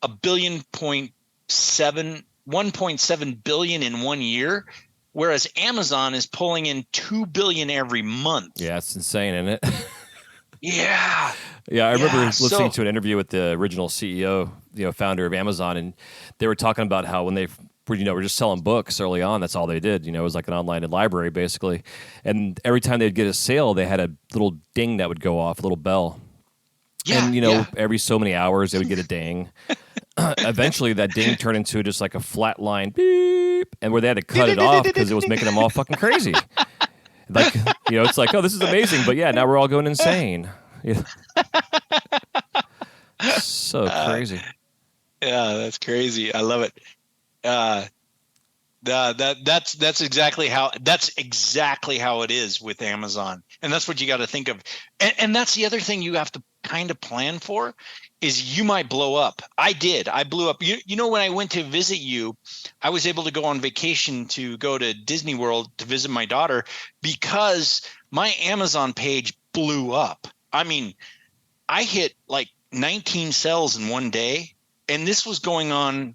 $1.7 billion in 1 year, whereas Amazon is pulling in $2 billion every month. Yeah, it's insane, isn't it? Yeah. Yeah, I remember listening to an interview with the original CEO, founder of Amazon, and they were talking about how when they were just selling books early on, that's all they did. It was like an online library basically. And every time they'd get a sale, they had a little ding that would go off, a little bell. Yeah, and every so many hours they would get a ding. Eventually that ding turned into just like a flat line beep, and where they had to cut it off because it was making them all fucking crazy. Like, it's like, oh, this is amazing, but yeah, now we're all going insane. So crazy. Yeah, that's crazy. I love it. That's exactly how it is with Amazon, and that's what you got to think of. And that's the other thing you have to kind of plan for, is you might blow up. I blew up. When I went to visit you, I was able to go on vacation to go to Disney World to visit my daughter because my Amazon page blew up. I mean, I hit like 19 sales in one day, and this was going on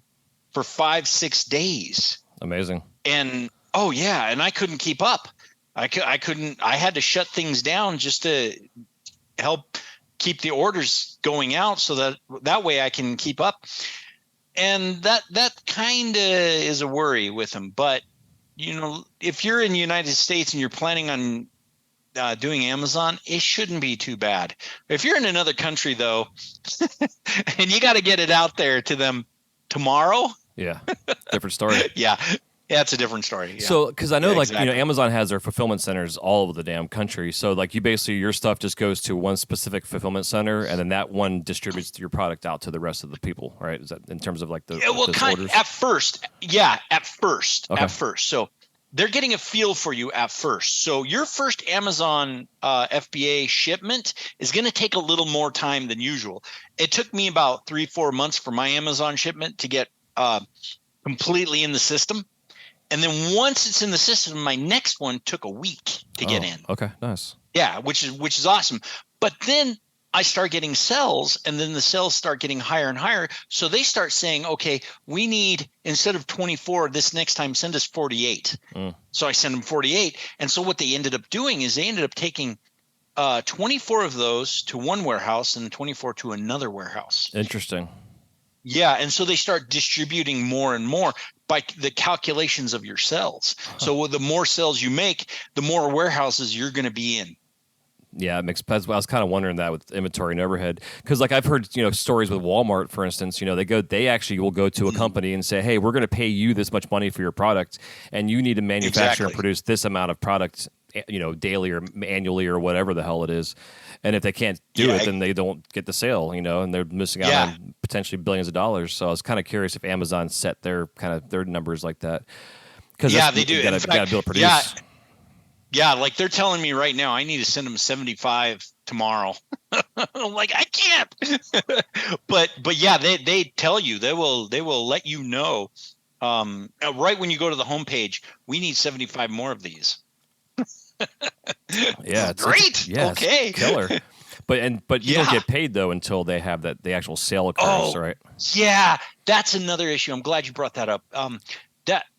for 5-6 days. Amazing. And and I couldn't keep up. I had to shut things down just to help keep the orders going out, so that way I can keep up. And that kind of is a worry with them. But if you're in the United States and you're planning on doing Amazon, it shouldn't be too bad. If you're in another country though, and you got to get it out there to them tomorrow. Yeah. Different story. Yeah, it's a different story. Yeah. So, because I know, exactly. Amazon has their fulfillment centers all over the damn country. So, your stuff just goes to one specific fulfillment center, and then that one distributes your product out to the rest of the people, right? Is that in terms of orders? At first. Yeah, at first. Okay. At first. So they're getting a feel for you at first. So your first Amazon FBA shipment is going to take a little more time than usual. It took me about 3-4 months for my Amazon shipment to get completely in the system. And then once it's in the system, my next one took a week to get in. Okay, nice. Yeah, which is awesome. But then I start getting sales, and then the sales start getting higher and higher. So they start saying, okay, we need, instead of 24, this next time send us 48. So I send them 48. And so what they ended up doing is they ended up taking 24 of those to one warehouse and 24 to another warehouse. Interesting. Yeah, and so they start distributing more and more by the calculations of your sales. So the more sales you make, the more warehouses you're going to be in. Yeah, it makes sense. I was kind of wondering that with inventory and overhead, because like I've heard stories with Walmart, for instance. They actually will go to a company and say, hey, we're going to pay you this much money for your product, and you need to manufacture and produce this amount of product, daily or annually or whatever the hell it is. And if they can't do it, then they don't get the sale, and they're missing out on potentially billions of dollars. So I was kind of curious if Amazon set their numbers like that. Because they do. You got to be able to produce. Yeah, like they're telling me right now, I need to send them 75 tomorrow. I'm like, I can't. but yeah, they tell you, they will let you know right when you go to the homepage, we need 75 more of these. Yeah, it's great. Okay, it's killer. But you don't get paid though until they have the actual sale occurs, right? Yeah, that's another issue. I'm glad you brought that up.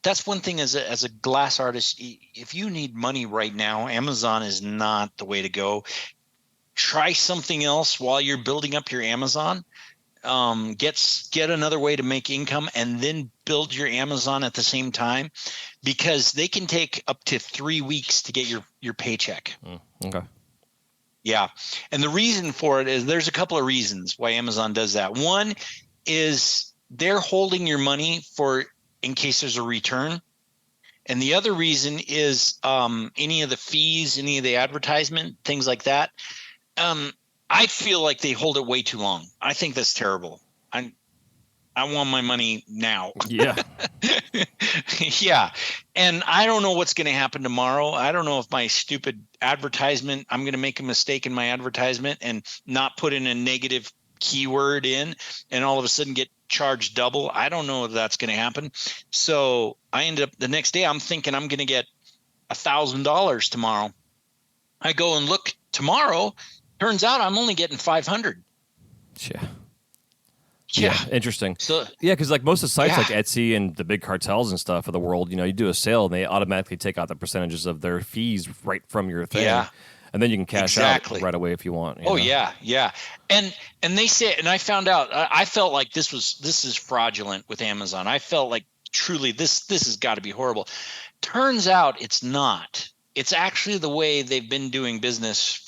That's one thing as a glass artist. If you need money right now, Amazon is not the way to go. Try something else while you're building up your Amazon. Get another way to make income, and then build your Amazon at the same time, because they can take up to 3 weeks to get your paycheck. Okay. Yeah, and the reason for it is there's a couple of reasons why Amazon does that. One is they're holding your money in case there's a return. And the other reason is any of the fees, any of the advertisement, things like that. I feel like they hold it way too long. I think that's terrible. I want my money now. Yeah. Yeah. And I don't know what's going to happen tomorrow. I don't know if my stupid advertisement, I'm going to make a mistake in my advertisement and not put in a negative keyword in, and all of a sudden get charged double. I don't know if that's going to happen. So I end up the next day, I'm thinking I'm going to get $1,000 tomorrow. I go and look tomorrow. Turns out I'm only getting 500. Yeah, interesting. So because like most of the sites like Etsy and the big cartels and stuff of the world, you do a sale and they automatically take out the percentages of their fees right from your thing. Yeah. And then you can cash out right away if you want. You know? Yeah. And they say, and I found out, I felt like this is fraudulent with Amazon. I felt like truly this has got to be horrible. Turns out it's not. It's actually the way they've been doing business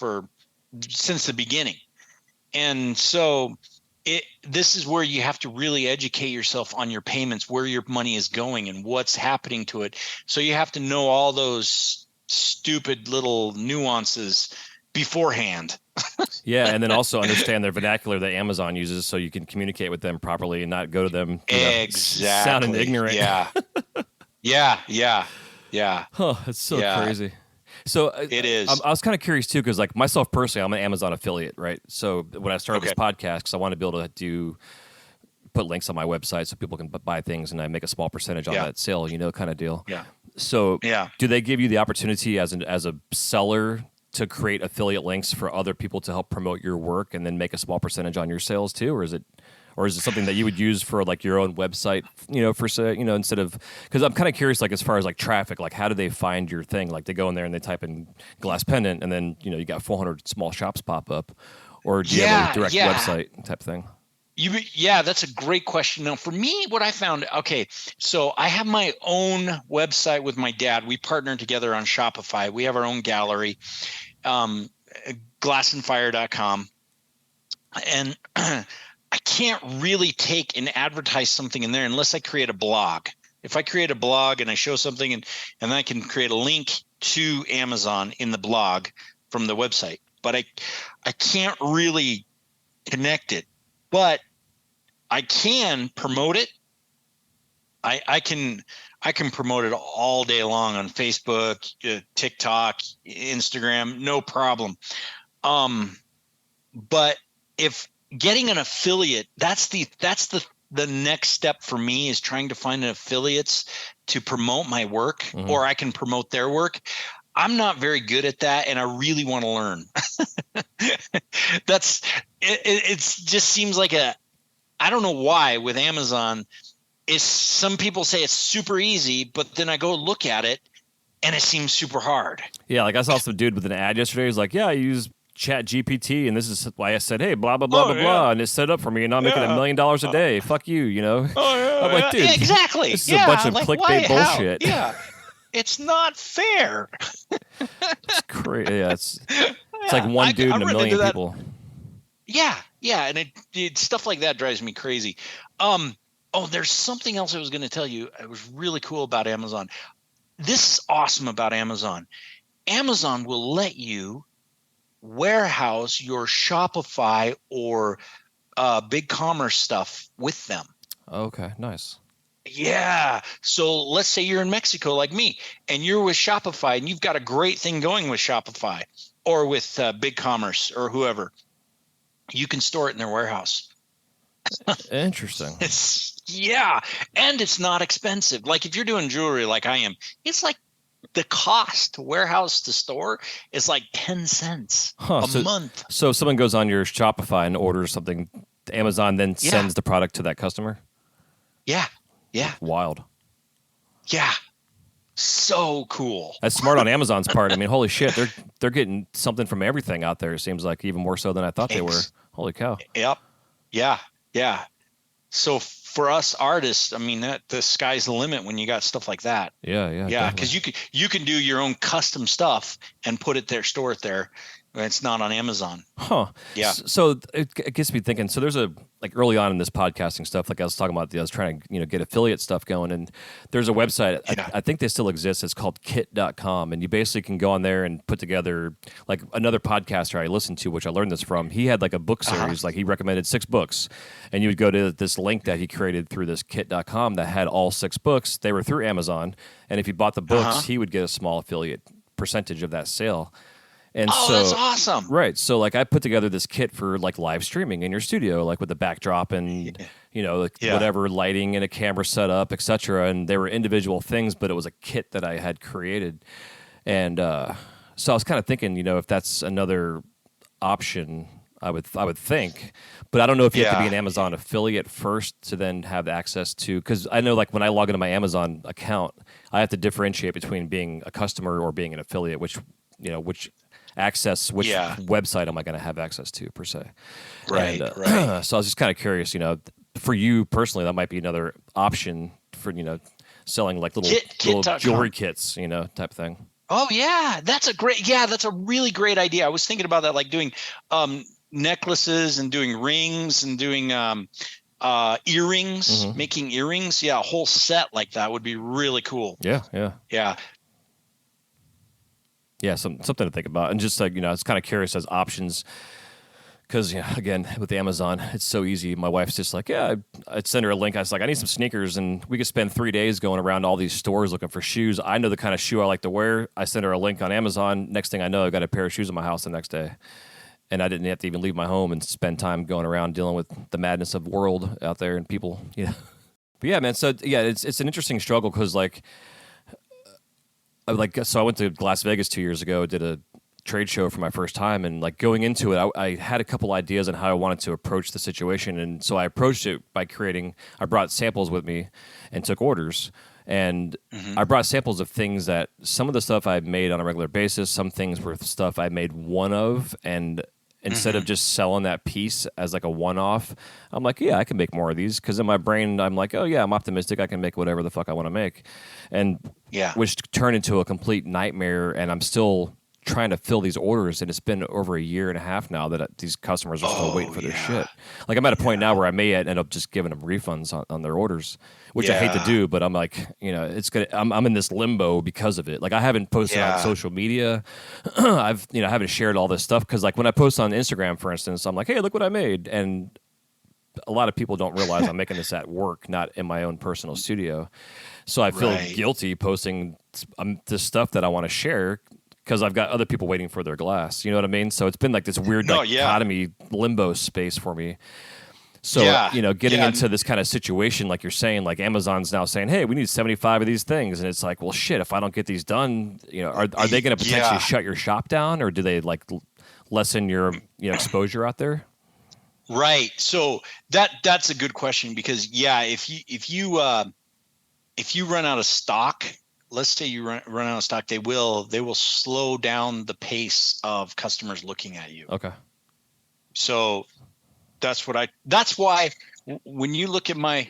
since the beginning. And so this is where you have to really educate yourself on your payments, where your money is going and what's happening to it. So you have to know all those stupid little nuances beforehand. Yeah, and then also understand their vernacular that Amazon uses so you can communicate with them properly and not go to them sounding ignorant. Yeah. Huh, it's so crazy. So it is. I was kind of curious too, because like myself personally, I'm an Amazon affiliate, right? So when I started this podcast, because I want to be able to put links on my website so people can buy things, and I make a small percentage on that sale, kind of deal. Yeah. So do they give you the opportunity as a seller to create affiliate links for other people to help promote your work and then make a small percentage on your sales too, or is it something that you would use for like your own website, instead of, because I'm kind of curious, like as far as like traffic, like how do they find your thing? Like they go in there and they type in glass pendant and then, you got 400 small shops pop up, or do you have a direct website type thing? That's a great question. Now for me, what I found, so I have my own website with my dad. We partnered together on Shopify. We have our own gallery, glassandfire.com. And I can't really take and advertise something in there unless I create a blog. If I create a blog and I show something and I can create a link to Amazon in the blog from the website, but I can't really connect it, but I can promote it. I can promote it all day long on Facebook, TikTok, Instagram, no problem. But if getting an affiliate, that's the next step for me, is trying to find an affiliates to promote my work, or I can promote their work. I'm not very good at that, and I really want to learn. It just seems like I don't know why with Amazon, some people say it's super easy, but then I go look at it and it seems super hard. Yeah, like I saw some dude with an ad yesterday. He's like, I use Chat GPT, and this is why I said, hey, blah, blah, blah, blah, and it's set up for me, and I'm making $1 million a day. Fuck you, I'm like, dude, exactly. This is a bunch of clickbait bullshit. It's not fair. It's crazy. Yeah, it's like one dude and a million people. Yeah, and it stuff like that drives me crazy. There's something else I was going to tell you. It was really cool about Amazon. This is awesome about Amazon. Amazon will let you warehouse your Shopify or big commerce stuff with them. Okay, nice. Yeah. So let's say you're in Mexico like me, and you're with Shopify, and you've got a great thing going with Shopify or with big commerce or whoever. You can store it in their warehouse. Interesting. And it's not expensive. Like if you're doing jewelry like I am, it's like the cost to warehouse to store is like 10 cents a month. So if someone goes on your Shopify and orders something, Amazon then sends the product to that customer? Yeah. Wild. Yeah. So cool. That's smart on Amazon's part. I mean, holy shit, they're getting something from everything out there. It seems like even more so than I thought they were. Holy cow. Yep. Yeah. So for us artists, I mean, the sky's the limit when you got stuff like that. Yeah. Because you can do your own custom stuff and put it there, store it there. It's not on Amazon. Huh. Yeah. So it gets me thinking. So there's early on in this podcasting stuff, like I was talking about, I was trying to get affiliate stuff going, and there's a website. Yeah. I think they still exist. It's called kit.com, and you basically can go on there and put together like another podcaster I listened to, which I learned this from. He had like a book series, like he recommended 6 books, and you would go to this link that he created through this kit.com that had all 6 books. They were through Amazon, and if you bought the books, he would get a small affiliate percentage of that sale. And that's awesome. Right. So like I put together this kit for like live streaming in your studio, like with the backdrop and, whatever lighting and a camera setup, etc. And they were individual things, but it was a kit that I had created. And so I was kind of thinking, if that's another option, I would think. But I don't know if you have to be an Amazon affiliate first to then have access to, because I know like when I log into my Amazon account, I have to differentiate between being a customer or being an affiliate, which website am I going to have access to per se? Right. So I was just kind of curious, for you personally, that might be another option for, selling like little jewelry kits, type thing. Oh yeah. That's a really great idea. I was thinking about that, like doing necklaces and doing rings and doing earrings, making earrings. Yeah. A whole set like that would be really cool. Yeah. Yeah, something to think about. And just like, it's kind of curious as options because, again, with Amazon, it's so easy. My wife's just like, I'd send her a link. I was like, I need some sneakers. And we could spend 3 days going around all these stores looking for shoes. I know the kind of shoe I like to wear. I send her a link on Amazon. Next thing I know, I got a pair of shoes in my house the next day. And I didn't have to even leave my home and spend time going around dealing with the madness of the world out there and people, But yeah, man. So, yeah, it's an interesting struggle because, so I went to Las Vegas 2 years ago, did a trade show for my first time, and like going into it, I had a couple ideas on how I wanted to approach the situation, and so I approached it by I brought samples with me and took orders, and I brought samples of things that some of the stuff I made on a regular basis, some things were stuff I made one of, and instead of just selling that piece as like a one-off, I'm like, I can make more of these because in my brain, I'm like, I'm optimistic. I can make whatever the fuck I want to make. And which turned into a complete nightmare. And I'm still trying to fill these orders. And it's been over a year and a half now that these customers are still waiting for their shit. Like I'm at a point now where I may end up just giving them refunds on their orders, which I hate to do, but I'm like, it's gonna. I'm in this limbo because of it. Like I haven't posted on social media. I haven't shared all this stuff because like when I post on Instagram, for instance, I'm like, hey, look what I made, and a lot of people don't realize I'm making this at work, not in my own personal studio. So I feel guilty posting this stuff that I want to share because I've got other people waiting for their glass. You know what I mean? So it's been like this weird dichotomy limbo space for me. So, getting into this kind of situation, like you're saying, like Amazon's now saying, hey, we need 75 of these things. And it's like, well, shit, if I don't get these done, are they going to potentially shut your shop down, or do they like lessen your exposure out there? Right. So that's a good question because if you run out of stock, let's say you run out of stock, they will slow down the pace of customers looking at you. Okay. So that's why when you look at my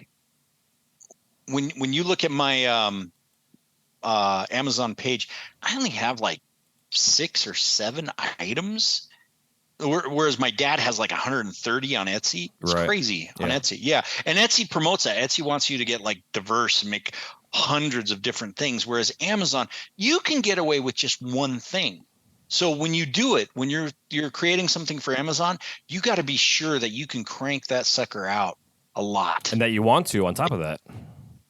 Amazon page, I only have like 6 or 7 items, whereas my dad has like 130 on Etsy. It's Right. crazy on Etsy. Yeah. And Etsy promotes that. Etsy wants you to get like diverse and make hundreds of different things. Whereas Amazon, you can get away with just one thing. So when you do it, when you're creating something for Amazon, you got to be sure that you can crank that sucker out a lot. And that you want to on top of that.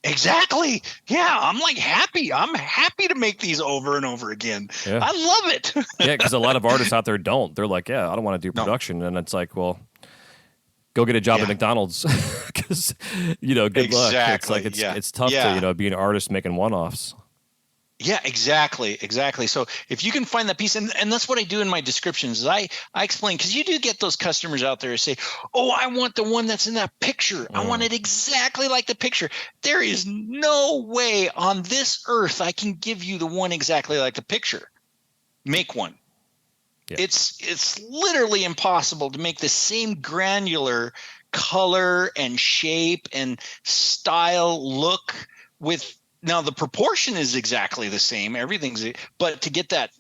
Exactly. Yeah. I'm like happy. I'm happy to make these over and over again. Yeah. I love it. Yeah, because a lot of artists out there don't. They're like, yeah, I don't want to do production. And it's like, well, go get a job at McDonald's because, good luck. It's like, it's tough to, be an artist making one-offs. Yeah, exactly. So if you can find that piece, and that's what I do in my descriptions, is I explain, because you do get those customers out there who say, oh, I want the one that's in that picture. I want it exactly like the picture. There is no way on this earth I can give you the one exactly like the picture. Make one. Yeah. It's literally impossible to make the same granular color and shape and style look with. Now the proportion is exactly the same. Everything's, but to get that,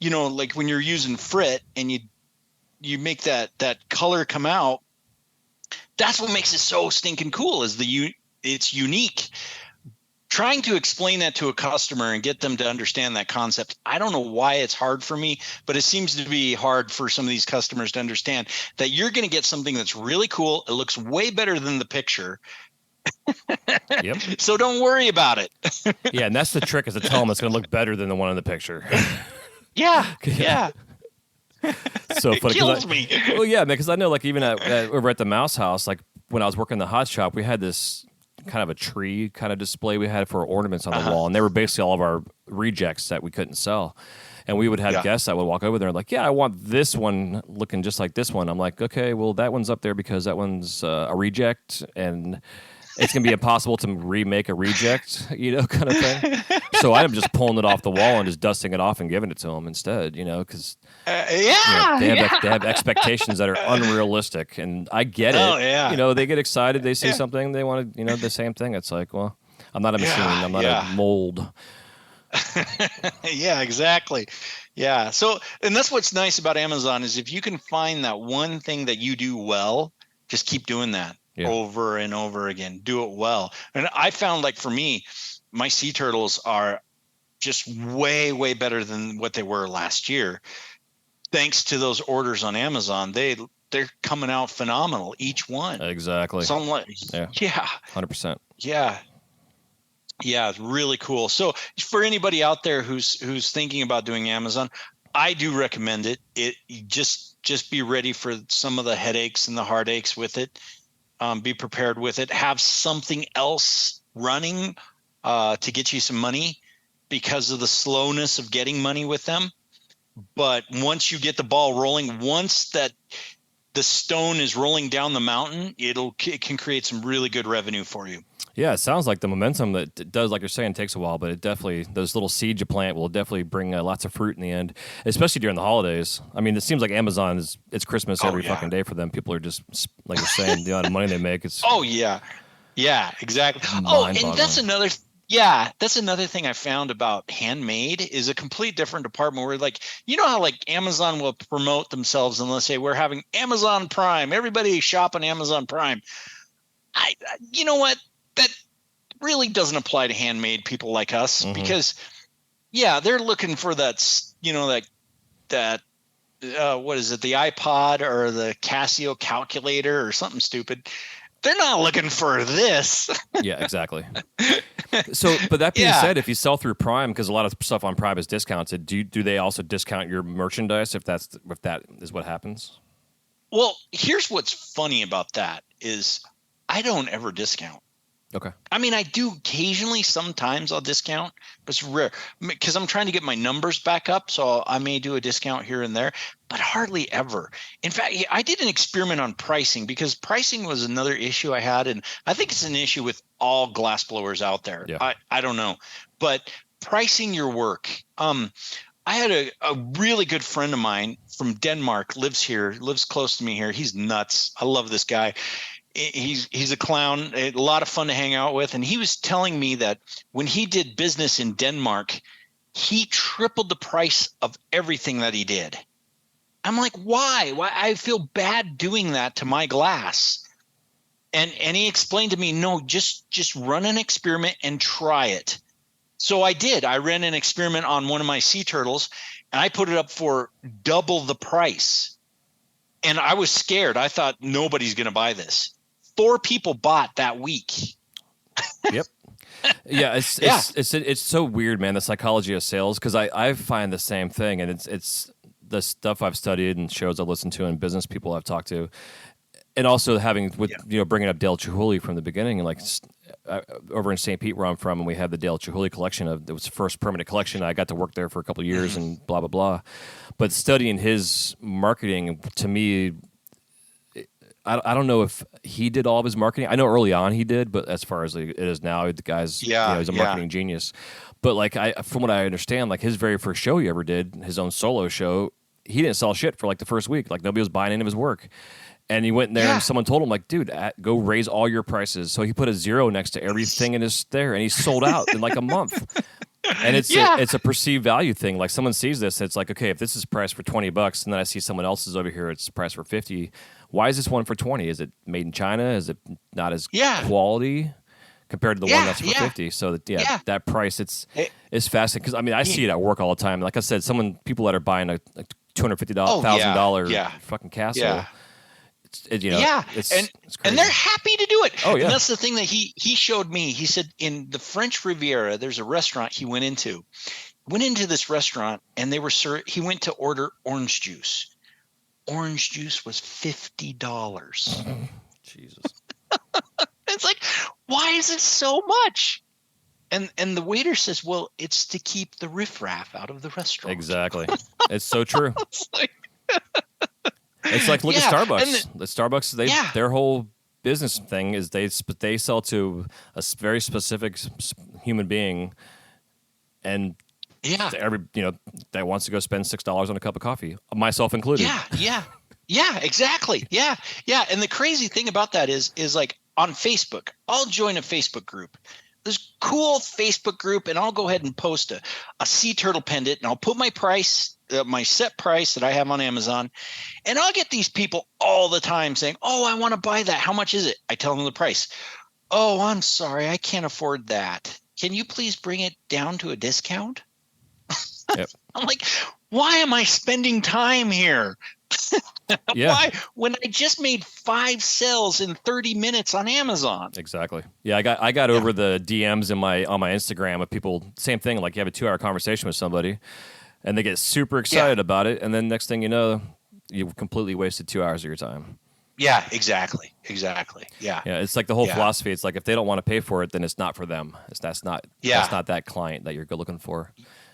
like when you're using frit and you make that color come out, that's what makes it so stinking cool. Is it's unique. Trying to explain that to a customer and get them to understand that concept, I don't know why it's hard for me, but it seems to be hard for some of these customers to understand that you're going to get something that's really cool. It looks way better than the picture. Yep. So don't worry about it. Yeah, and that's the trick, is to tell them it's going to look better than the one in the picture. Yeah. So funny. It kills me. Well, yeah, man, because I know, like, even over at the Mouse House, like when I was working in the hot shop, we had this kind of a tree kind of display we had for ornaments on the wall, and they were basically all of our rejects that we couldn't sell. And we would have guests that would walk over there and like, yeah, I want this one looking just like this one. I'm like, okay, well, that one's up there because that one's a reject, and it's going to be impossible to remake a reject, kind of thing. So I'm just pulling it off the wall and just dusting it off and giving it to them instead, because they have expectations that are unrealistic. And I get it. Oh, yeah. They get excited. They see something. They want to, the same thing. It's like, well, I'm not a machine. I'm not a mold. Yeah, exactly. Yeah. So, and that's what's nice about Amazon is if you can find that one thing that you do well, just keep doing that. Yeah. Over and over again. Do it well. And I found, like, for me, my sea turtles are just way, way better than what they were last year. Thanks to those orders on Amazon, they're coming out phenomenal, each one. Exactly. So I'm like, 100%. Yeah, it's really cool. So for anybody out there who's thinking about doing Amazon, I do recommend it. You just be ready for some of the headaches and the heartaches with it. Be prepared with it. Have something else running to get you some money because of the slowness of getting money with them. But once you get the ball rolling, once that the stone is rolling down the mountain, it can create some really good revenue for you. Yeah, it sounds like the momentum that it does, like you're saying, takes a while, but it definitely, those little seeds you plant will definitely bring lots of fruit in the end, especially during the holidays. I mean, it seems like Amazon it's Christmas every fucking day for them. People are just, like you're saying, the amount of money they make. It's yeah, exactly. Oh, and that's another thing I found about handmade is a complete different department where, like, how like Amazon will promote themselves and let's say we're having Amazon Prime, everybody shop on Amazon Prime. You know what? That really doesn't apply to handmade people like us because, they're looking for that, what is it, the iPod or the Casio calculator or something stupid. They're not looking for this. Yeah, exactly. So, but that being said, if you sell through Prime, because a lot of stuff on Prime is discounted, do they also discount your merchandise if that is what happens? Well, here's what's funny about that is I don't ever discount. Okay. I mean, I do occasionally. Sometimes I'll discount, but it's rare because I'm trying to get my numbers back up. So I may do a discount here and there, but hardly ever. In fact, I did an experiment on pricing because pricing was another issue I had. And I think it's an issue with all glass blowers out there. Yeah. I don't know, but pricing your work. I had a really good friend of mine from Denmark, lives close to me here. He's nuts. I love this guy. He's a clown, a lot of fun to hang out with. And he was telling me that when he did business in Denmark, he tripled the price of everything that he did. I'm like, why? I feel bad doing that to my glass. And he explained to me, no, just run an experiment and try it. So I did. I ran an experiment on one of my sea turtles, and I put it up for double the price. And I was scared. I thought nobody's going to buy this. 4 people bought that week. Yep. Yeah, it's so weird, man. The psychology of sales, because I find the same thing, and it's the stuff I've studied and shows I've listened to and business people I've talked to, and also having with bringing up Dale Chihuly from the beginning, and like over in St. Pete where I'm from, and we had the Dale Chihuly collection it was the first permanent collection. I got to work there for a couple of years and blah blah blah, but studying his marketing, to me, I don't know if he did all of his marketing. I know early on he did, but as far as it is now, the guy's he's a marketing genius. But like from what I understand, like his very first show he ever did, his own solo show, he didn't sell shit for like the first week. Like nobody was buying any of his work. And he went in there and someone told him, like, dude, go raise all your prices. So he put a 0 next to everything in his there, and he sold out in like a month. And it's a perceived value thing. Like someone sees this, it's like, okay, if this is priced for $20, and then I see someone else's over here, it's priced for 50. Why is this one for 20? Is it made in China? Is it not as quality compared to the one that's for 50? So that price, it's fascinating, because I mean I see it at work all the time. Like I said, people that are buying a $250,000 fucking castle. Yeah. It's and they're happy to do it. Oh yeah, and that's the thing that he showed me. He said in the French Riviera, there's a restaurant he went into. This restaurant, and he went to order orange juice. Orange juice was $50. Jesus, it's like, why is it so much? And the waiter says, well, it's to keep the riffraff out of the restaurant. Exactly, it's so true. It's like look at Starbucks. The Starbucks, their whole business thing is they sell to a very specific human being, and every that wants to go spend $6 on a cup of coffee, myself included. Yeah, exactly. Yeah. And the crazy thing about that is like on Facebook, I'll join a Facebook group. This cool Facebook group, and I'll go ahead and post a sea turtle pendant, and I'll put my price, my set price that I have on Amazon, and I'll get these people all the time saying, oh, I want to buy that. How much is it? I tell them the price. Oh, I'm sorry, I can't afford that. Can you please bring it down to a discount? Yep. I'm like, why am I spending time here? Why, when I just made 5 sales in 30 minutes on Amazon? Exactly. Yeah, I got over the DMs on my Instagram of people, same thing, like you have a 2-hour conversation with somebody and they get super excited about it, and then next thing you know, you've completely wasted 2 hours of your time. Yeah, exactly. Yeah, it's like the whole philosophy. It's like if they don't want to pay for it, then it's not for them. That's not that client that you're looking for.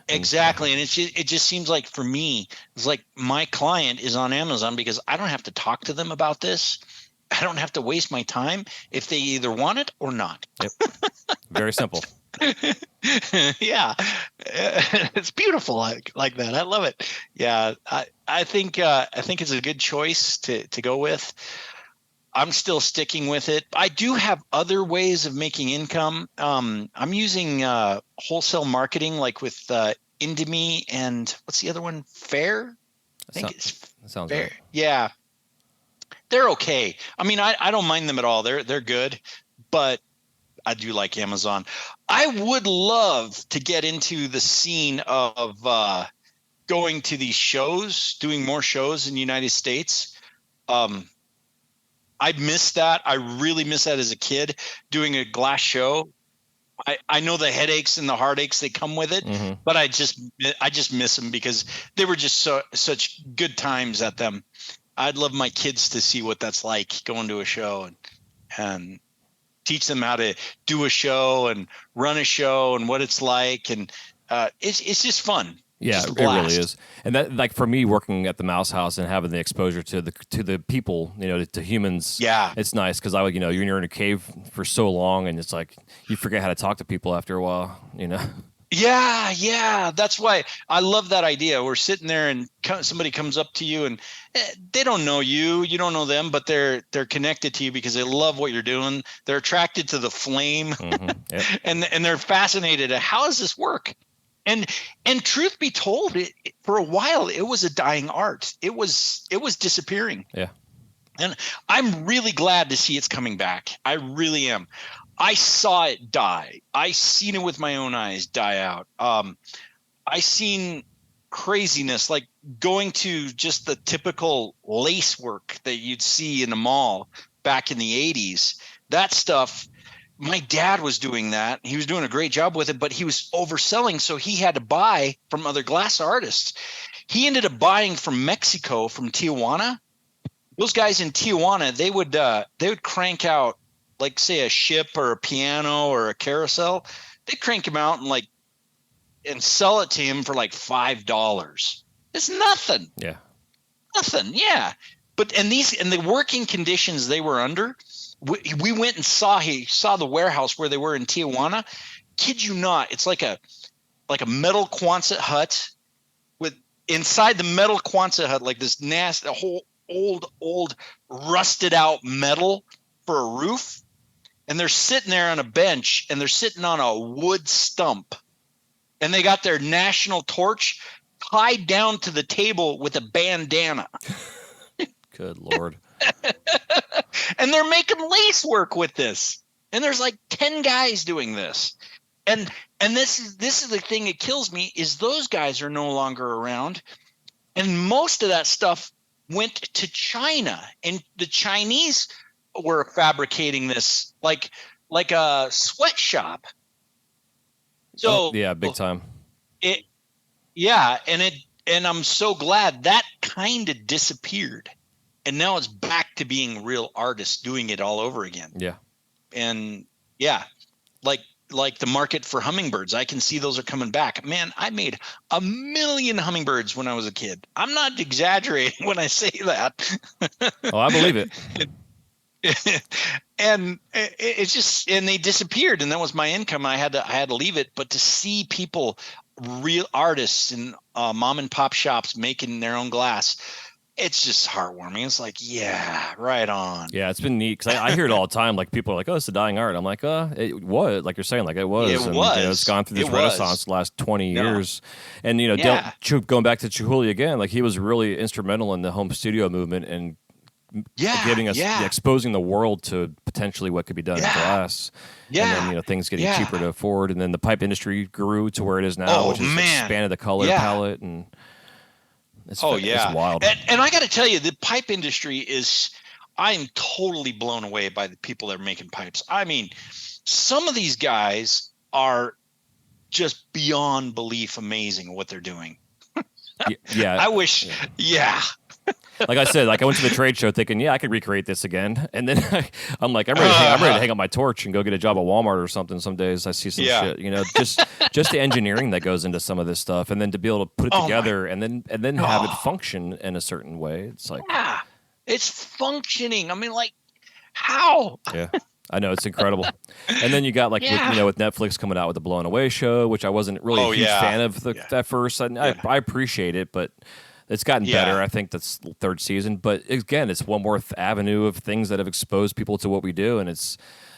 Exactly. And it just seems like for me, it's like my client is on Amazon because I don't have to talk to them about this. I don't have to waste my time if they either want it or not. Yep. Very simple. Yeah. It's beautiful like that. I love it. Yeah. I think it's a good choice to go with. I'm still sticking with it. I do have other ways of making income. I'm using wholesale marketing, like with Indemi and what's the other one? Fair? That sounds Fair. Right. Yeah, they're okay. I mean, I don't mind them at all. They're good, but I do like Amazon. I would love to get into the scene of going to these shows, doing more shows in the United States. I miss that. I really miss that as a kid, doing a glass show. I know the headaches and the heartaches that come with it, but I just miss them because they were just such good times at them. I'd love my kids to see what that's like, going to a show and teach them how to do a show and run a show and what it's like. And it's just fun. Yeah, it really is. And that, like for me, working at the Mouse House and having the exposure to the people, to humans. Yeah, it's nice because you're in a cave for so long, and it's like you forget how to talk to people after a while. Yeah. That's why I love that idea. We're sitting there and somebody comes up to you and they don't know you. You don't know them, but they're connected to you because they love what you're doing. They're attracted to the flame, Yep. and they're fascinated at how does this work? And truth be told, for a while it was a dying art. It was disappearing. Yeah. And I'm really glad to see it's coming back. I really am. I saw it die. I seen it with my own eyes die out. I seen craziness, like going to just the typical lace work that you'd see in the mall back in the 80s. That stuff, my dad was doing that. He was doing a great job with it, but he was overselling, so he had to buy from other glass artists. He ended up buying from Mexico, from Tijuana. Those guys in Tijuana, they would crank out, like, say, a ship or a piano or a carousel. They'd crank them out and sell it to him for like $5. It's nothing. Yeah. Nothing. Yeah. But the working conditions they were under, we went and saw the warehouse where they were in Tijuana. Kid you not, it's like a metal Quonset hut with inside the metal Quonset hut, like this nasty whole old rusted out metal for a roof, and they're sitting there on a bench and they're sitting on a wood stump, and they got their national torch tied down to the table with a bandana. Good Lord. And they're making lace work with this, and there's like 10 guys doing this, and this is the thing that kills me, is those guys are no longer around, and most of that stuff went to China, and the Chinese were fabricating this like a sweatshop. So yeah, big time. And I'm so glad that kind of disappeared, and now it's back to being real artists doing it all over again. Yeah. And yeah, like the market for hummingbirds, I can see those are coming back. Man, I made 1 million hummingbirds when I was a kid. I'm not exaggerating when I say that. Oh, I believe it. And it's just, and they disappeared, and that was my income. I had to leave it. But to see people, real artists and mom and pop shops making their own glass, it's just heartwarming. It's like, yeah, right on. Yeah, it's been neat because I hear it all the time. Like, people are like, "Oh, it's a dying art." I'm like, it was." Like you're saying, like it was. It was. It's gone through this renaissance the last 20 years. And going back to Chihuly again, like he was really instrumental in the home studio movement and giving us exposing the world to potentially what could be done in glass. Yeah. And then things getting cheaper to afford, and then the pipe industry grew to where it is now, which has expanded the color palette and. It's wild. And I got to tell you, the pipe industry I'm totally blown away by the people that are making pipes. I mean, some of these guys are just beyond belief amazing what they're doing. Yeah. I wish. Yeah. Like I said, like I went to the trade show thinking, I could recreate this again. And then I'm like, I'm ready to hang up my torch and go get a job at Walmart or something. Some days I see some shit, just the engineering that goes into some of this stuff. And then to be able to put it together and then have it function in a certain way. It's like, it's functioning. I mean, like, how? Yeah. I know, it's incredible. And then you got with Netflix coming out with the Blown Away show, which I wasn't really a huge fan of at first. I appreciate it, but it's gotten better. I think that's the third season. But again, it's one more avenue of things that have exposed people to what we do. And it's,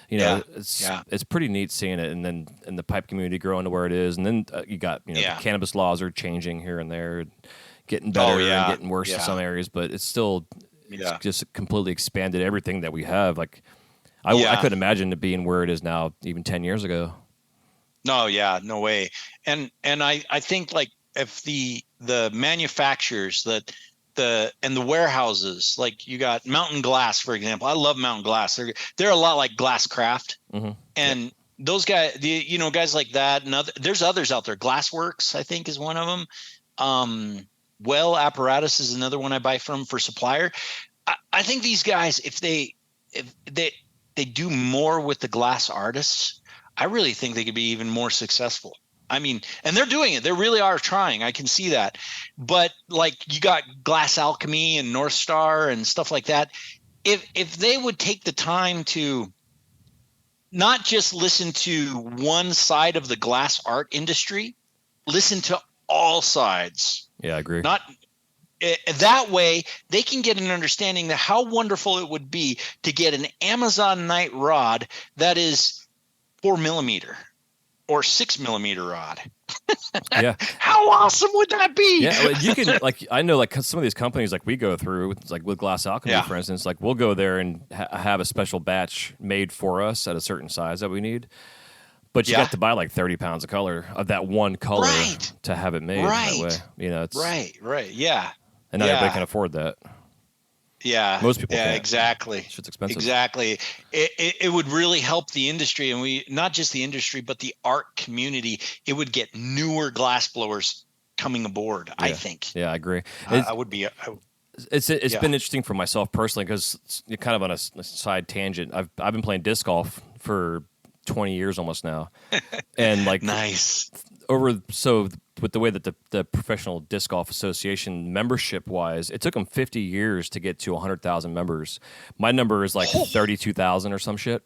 it's pretty neat seeing it. And then the pipe community growing to where it is. And then you got, the cannabis laws are changing here and there, getting better and getting worse in some areas. But it's still it's just completely expanded everything that we have. Like, I couldn't imagine it being where it is now, even 10 years ago. No, no way. And I think, like, if the manufacturers and the warehouses, like you got Mountain Glass, for example. I love Mountain Glass. They're a lot like Glasscraft, and those guys, guys like that, and there's others out there. Glassworks, I think, is one of them. Well Apparatus is another one I buy from for supplier. I think these guys, if they do more with the glass artists, I really think they could be even more successful. I mean, and they're doing it. They really are trying. I can see that. But like you got Glass Alchemy and North Star and stuff like that. If they would take the time to not just listen to one side of the glass art industry, listen to all sides. Yeah, I agree. That way they can get an understanding of how wonderful it would be to get an Amazon night rod that is 4mm or 6mm rod. Yeah. How awesome would that be? Yeah, well, you can, like, I know, like, some of these companies, like, we go through, like, with Glass Alchemy, for instance, like, we'll go there and have a special batch made for us at a certain size that we need. But you have to buy, like, 30 pounds of color, of that one color, to have it made that way. You know, it's... Right, yeah. And not everybody can afford that. Yeah. Most people can't. Exactly. Shit's expensive. Exactly. It would really help the industry, and not just the industry, but the art community. It would get newer glass blowers coming aboard, I think. Yeah, I agree. I would be. It's been interesting for myself personally, because you're kind of on a side tangent. I've been playing disc golf for 20 years almost now. And like nice. With the way that the Professional Disc Golf Association membership-wise, it took them 50 years to get to 100,000 members. My number is like 32,000 or some shit,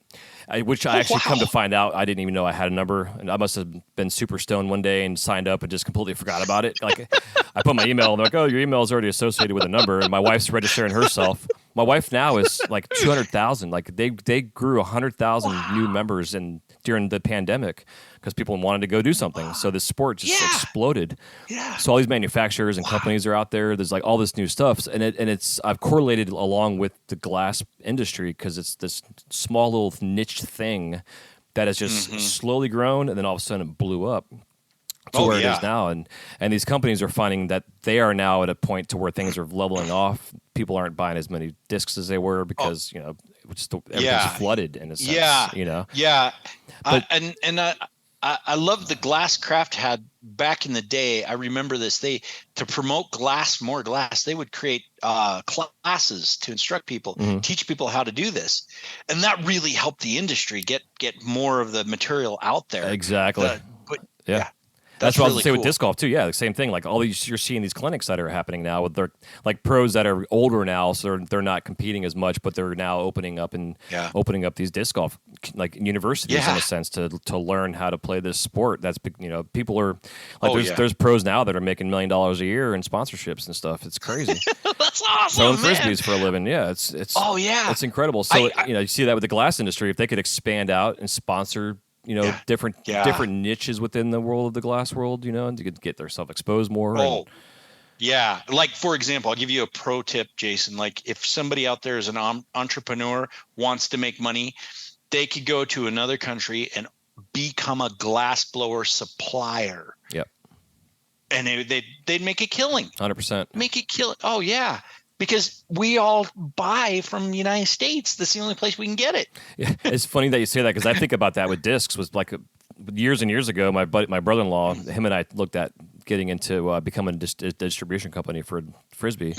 which I actually come to find out I didn't even know I had a number. And I must have been super stoned one day and signed up and just completely forgot about it. Like, I put my email, and they're like, oh, your email is already associated with a number, and my wife's registering herself. My wife now is like 200,000. Like, they grew 100,000 new members during the pandemic, because people wanted to go do something. So this sport just exploded. Yeah. So all these manufacturers and companies are out there. There's like all this new stuff, and it's I've correlated along with the glass industry, because it's this small little niche thing that has just slowly grown, and then all of a sudden it blew up to where it is now. And these companies are finding that they are now at a point to where things are leveling off. People aren't buying as many discs as they were, because you know, everything's flooded in a sense. You know. Yeah. But, I love the glass craft had back in the day. I remember this. To promote more glass, they would create classes to instruct people, teach people how to do this, and that really helped the industry get more of the material out there. Exactly. That's what I was going to say with disc golf too. Yeah, the same thing. Like, all these, you're seeing these clinics that are happening now with their like pros that are older now, so they're not competing as much, but they're now opening up these disc golf like universities in a sense to learn how to play this sport. That's, you know, people are like there's pros now that are making $1 million a year in sponsorships and stuff. It's crazy. That's awesome. Throwing frisbees for a living. Yeah, it's it's incredible. So you know, you see that with the glass industry. If they could expand out and sponsor, you know, different niches within the world of the glass world, you know, and to get themselves exposed more. Like, for example, I'll give you a pro tip, Jason. Like, if somebody out there is an entrepreneur, wants to make money, they could go to another country and become a glass blower supplier. Yep. And they'd make a killing. 100%. Make a killing. Oh, yeah. Because we all buy from the United States. That's the only place we can get it. Yeah, it's funny that you say that, because I think about that with discs. Was like years and years ago, my brother-in-law, him and I looked at getting into becoming a distribution company for Frisbee.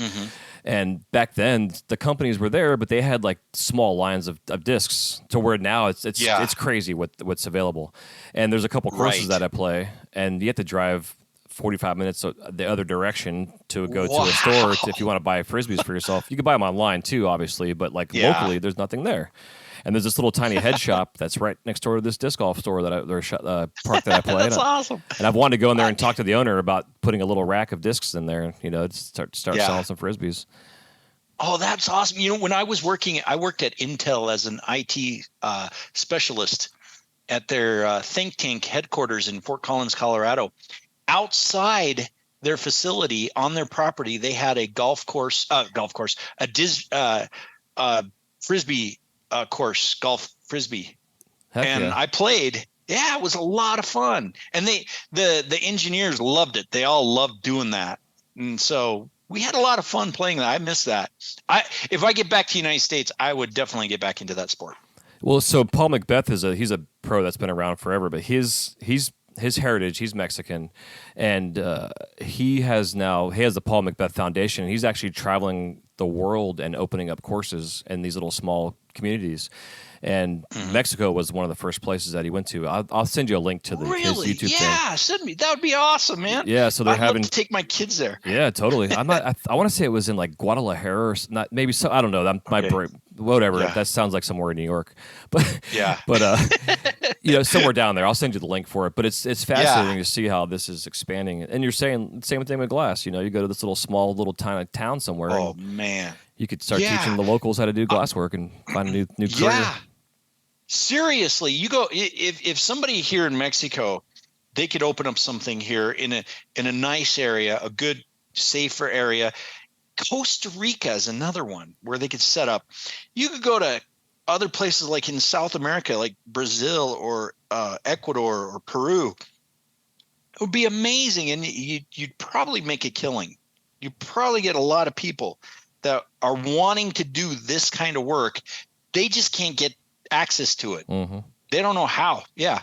And back then, the companies were there, but they had like small lines of discs, to where now it's crazy what's available. And there's a couple courses that I play, and you have to drive 45 minutes the other direction to go to a store if you want to buy frisbees for yourself. You can buy them online too, obviously, but like locally, there's nothing there. And there's this little tiny head shop that's right next door to this disc golf store park that I play. That's awesome. And I've wanted to go in there and talk to the owner about putting a little rack of discs in there, you know, to start selling some frisbees. Oh, that's awesome. You know, when I worked at Intel as an IT specialist at their think tank headquarters in Fort Collins, Colorado. Outside their facility, on their property, they had a frisbee course, golf frisbee. I played. Yeah, it was a lot of fun, and the engineers loved it. They all loved doing that, and so we had a lot of fun playing that. I miss that. If I get back to the United States, I would definitely get back into that sport. Well, so Paul Macbeth he's a pro that's been around forever, but his heritage, he's Mexican, and he has the Paul Macbeth Foundation, and he's actually traveling the world and opening up courses in these little small communities. And Mexico was one of the first places that he went to. I'll send you a link to his YouTube thing. Yeah, send me. That would be awesome, man. Yeah, so I'd love to take my kids there. Yeah, totally. I want to say it was in like Guadalajara or not. Maybe so. I don't know. That my brain. Whatever. Yeah. That sounds like somewhere in New York. But yeah. But somewhere down there. I'll send you the link for it. But it's fascinating to see how this is expanding. And you're saying the same thing with glass. You go to this little tiny town somewhere. Oh man. You could start teaching the locals how to do glass work and find a new career. Yeah. Seriously, you go if somebody here in Mexico, they could open up something here in a nice area, a good, safer area. Costa Rica is another one where they could set up. You could go to other places like in South America, like Brazil or Ecuador or Peru. It would be amazing, and you'd probably make a killing. You'd probably get a lot of people that are wanting to do this kind of work. They just can't get access to it. Mm-hmm. They don't know how. Yeah.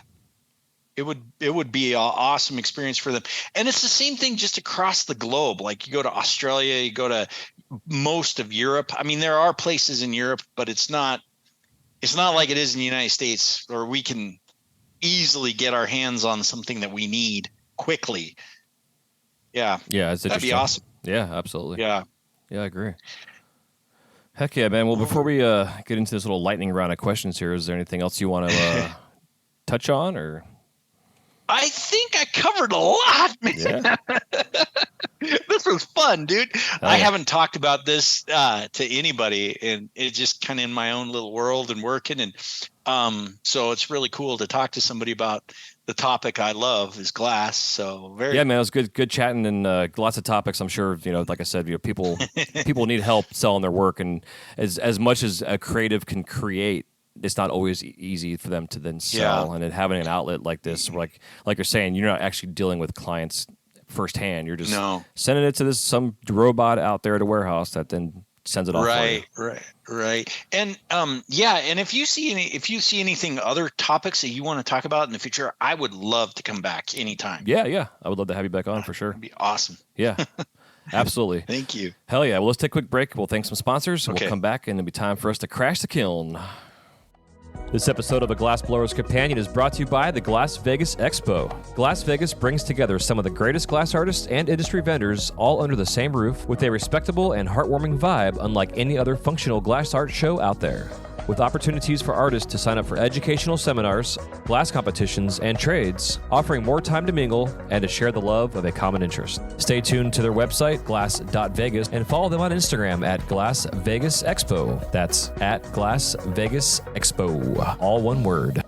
It would be an awesome experience for them. And it's the same thing just across the globe. Like you go to Australia, you go to most of Europe. I mean, there are places in Europe, but it's not like it is in the United States where we can easily get our hands on something that we need quickly. Yeah. Yeah. It's that'd be awesome. Yeah, absolutely. Yeah. Yeah, I agree. Heck yeah, man. Well, before we get into this little lightning round of questions here, is there anything else you want to touch on? Or I think I covered a lot, man. Yeah. This was fun, dude. I haven't talked about this to anybody, and it's just kind of in my own little world and working. And so it's really cool to talk to somebody about the topic I love is glass. So man, it was good chatting, and lots of topics. I'm sure like I said, people need help selling their work, and as much as a creative can create, it's not always easy for them to then sell. Yeah. And then having an outlet like this, like you're saying, you're not actually dealing with clients firsthand. You're just sending it to some robot out there at a warehouse that then sends it off. Right. And and if you see anything, other topics that you want to talk about in the future, I would love to come back anytime. Yeah. I would love to have you back on for sure. It'd be awesome. Yeah. Absolutely. Thank you. Hell yeah. Well, let's take a quick break. We'll thank some sponsors. Okay. We'll come back, and it'll be time for us to crash the kiln. This episode of The Glass Blower's Companion is brought to you by the Glass Vegas Expo. Glass Vegas brings together some of the greatest glass artists and industry vendors all under the same roof with a respectable and heartwarming vibe unlike any other functional glass art show out there. With opportunities for artists to sign up for educational seminars, glass competitions, and trades, offering more time to mingle and to share the love of a common interest. Stay tuned to their website, glass.vegas, and follow them on Instagram at Glass Vegas Expo. That's at Glass Vegas Expo. All one word.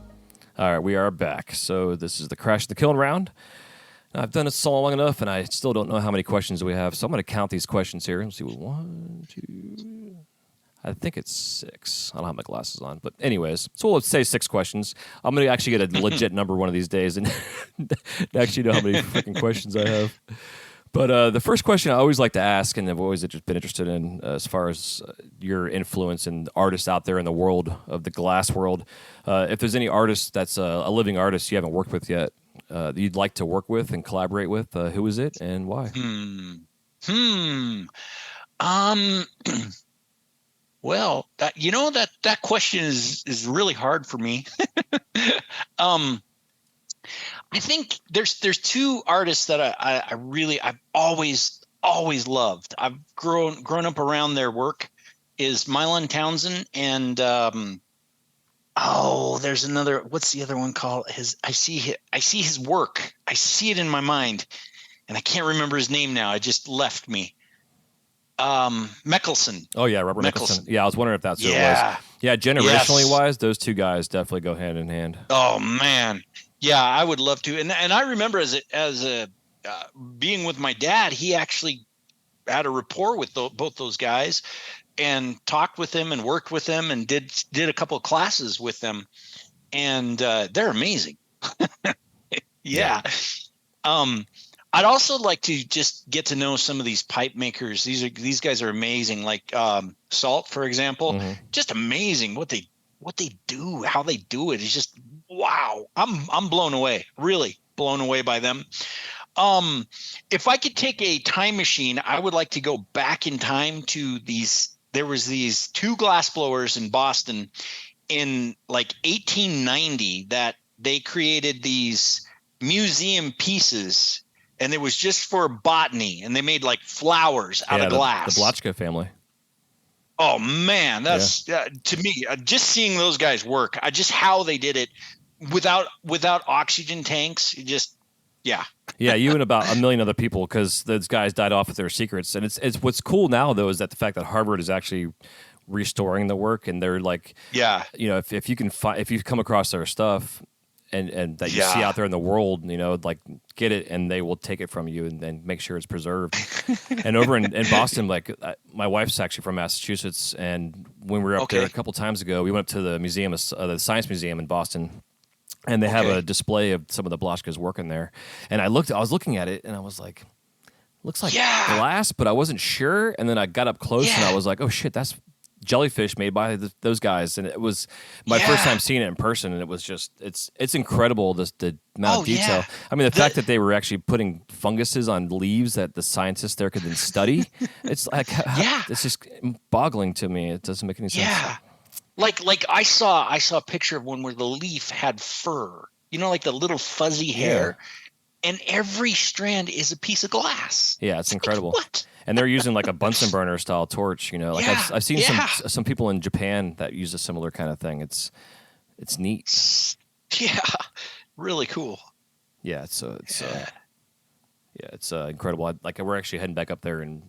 All right, we are back. So this is the Crash the Kiln round. I've done it so long enough, and I still don't know how many questions we have, so I'm going to count these questions here. Let's see, 1, 2... I think it's 6. I don't have my glasses on. But anyways, so let's say 6 questions. I'm going to actually get a legit number one of these days and actually know how many freaking questions I have. But the first question I always like to ask, and I've always just been interested in as far as your influence and artists out there in the world of the glass world, if there's any artist that's a living artist you haven't worked with yet that you'd like to work with and collaborate with, who is it and why? Well, that question is really hard for me. I think there's 2 artists that I've always loved. I've grown up around their work. Is Mylon Townsend and there's another. What's the other one called? I see his work. I see it in my mind, and I can't remember his name now. It just left me. Mickelson. Oh yeah, Robert Mickelson. Yeah, I was wondering if that's who it was. Yeah, generationally wise, those 2 guys definitely go hand in hand. Oh man, yeah, I would love to. And I remember as being with my dad, he actually had a rapport with both those guys, and talked with them and worked with them and did a couple of classes with them, and they're amazing. Yeah. I'd also like to just get to know some of these pipe makers. These guys are amazing. Like Salt, for example, just amazing what they do, how they do it. It's just wow. I'm blown away, really blown away by them. If I could take a time machine, I would like to go back in time to these there was these two glass blowers in Boston in like 1890 that they created these museum pieces, and it was just for botany, and they made like flowers out of glass. The Blotchka family. Oh man, that's to me, just seeing those guys work, just how they did it without oxygen tanks, yeah, you and about a million other people, because those guys died off with their secrets. And it's what's cool now though is that the fact that Harvard is actually restoring the work, and they're like, if you can if you come across their stuff and that you see out there in the world, like get it, and they will take it from you and then make sure it's preserved. And over in Boston, like my wife's actually from Massachusetts, and when we were up there a couple times ago, we went up to the museum, the Science Museum in Boston, and they have a display of some of the Blotchkas working there. And I was looking at it, and I was like, looks like glass, but I wasn't sure. And then I got up close, and I was like, oh shit, that's jellyfish made by those guys. And it was my first time seeing it in person, and it was just it's incredible, the amount of detail. I mean, the fact that they were actually putting funguses on leaves that the scientists there could then study. It's like it's just boggling to me. It doesn't make any sense. Like I saw a picture of one where the leaf had fur, like the little fuzzy hair, and every strand is a piece of glass. Yeah, it's incredible. Like, what? And they're using like a Bunsen burner style torch, I've seen some people in Japan that use a similar kind of thing. It's neat. Yeah, really cool. Yeah, it's incredible. We're actually heading back up there in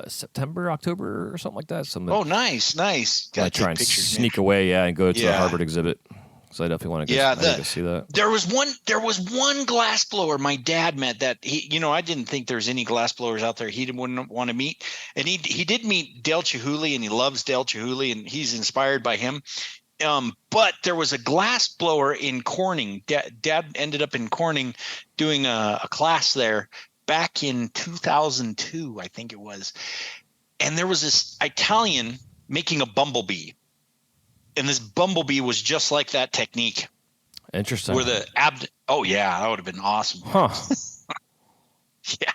September, October, or something like that. Nice. I try and sneak away, and go to the Harvard exhibit. So I definitely want to go see that. There was one glass blower my dad met that I didn't think there's any glass blowers out there he wouldn't want to meet. And he did meet Dale Chihuly, and he loves Dale Chihuly, and he's inspired by him. But there was a glass blower in Corning. Dad ended up in Corning doing a class there back in 2002, I think it was. And there was this Italian making a bumblebee. And this bumblebee was just like that technique. Interesting. Where that would have been awesome. Huh. Yeah.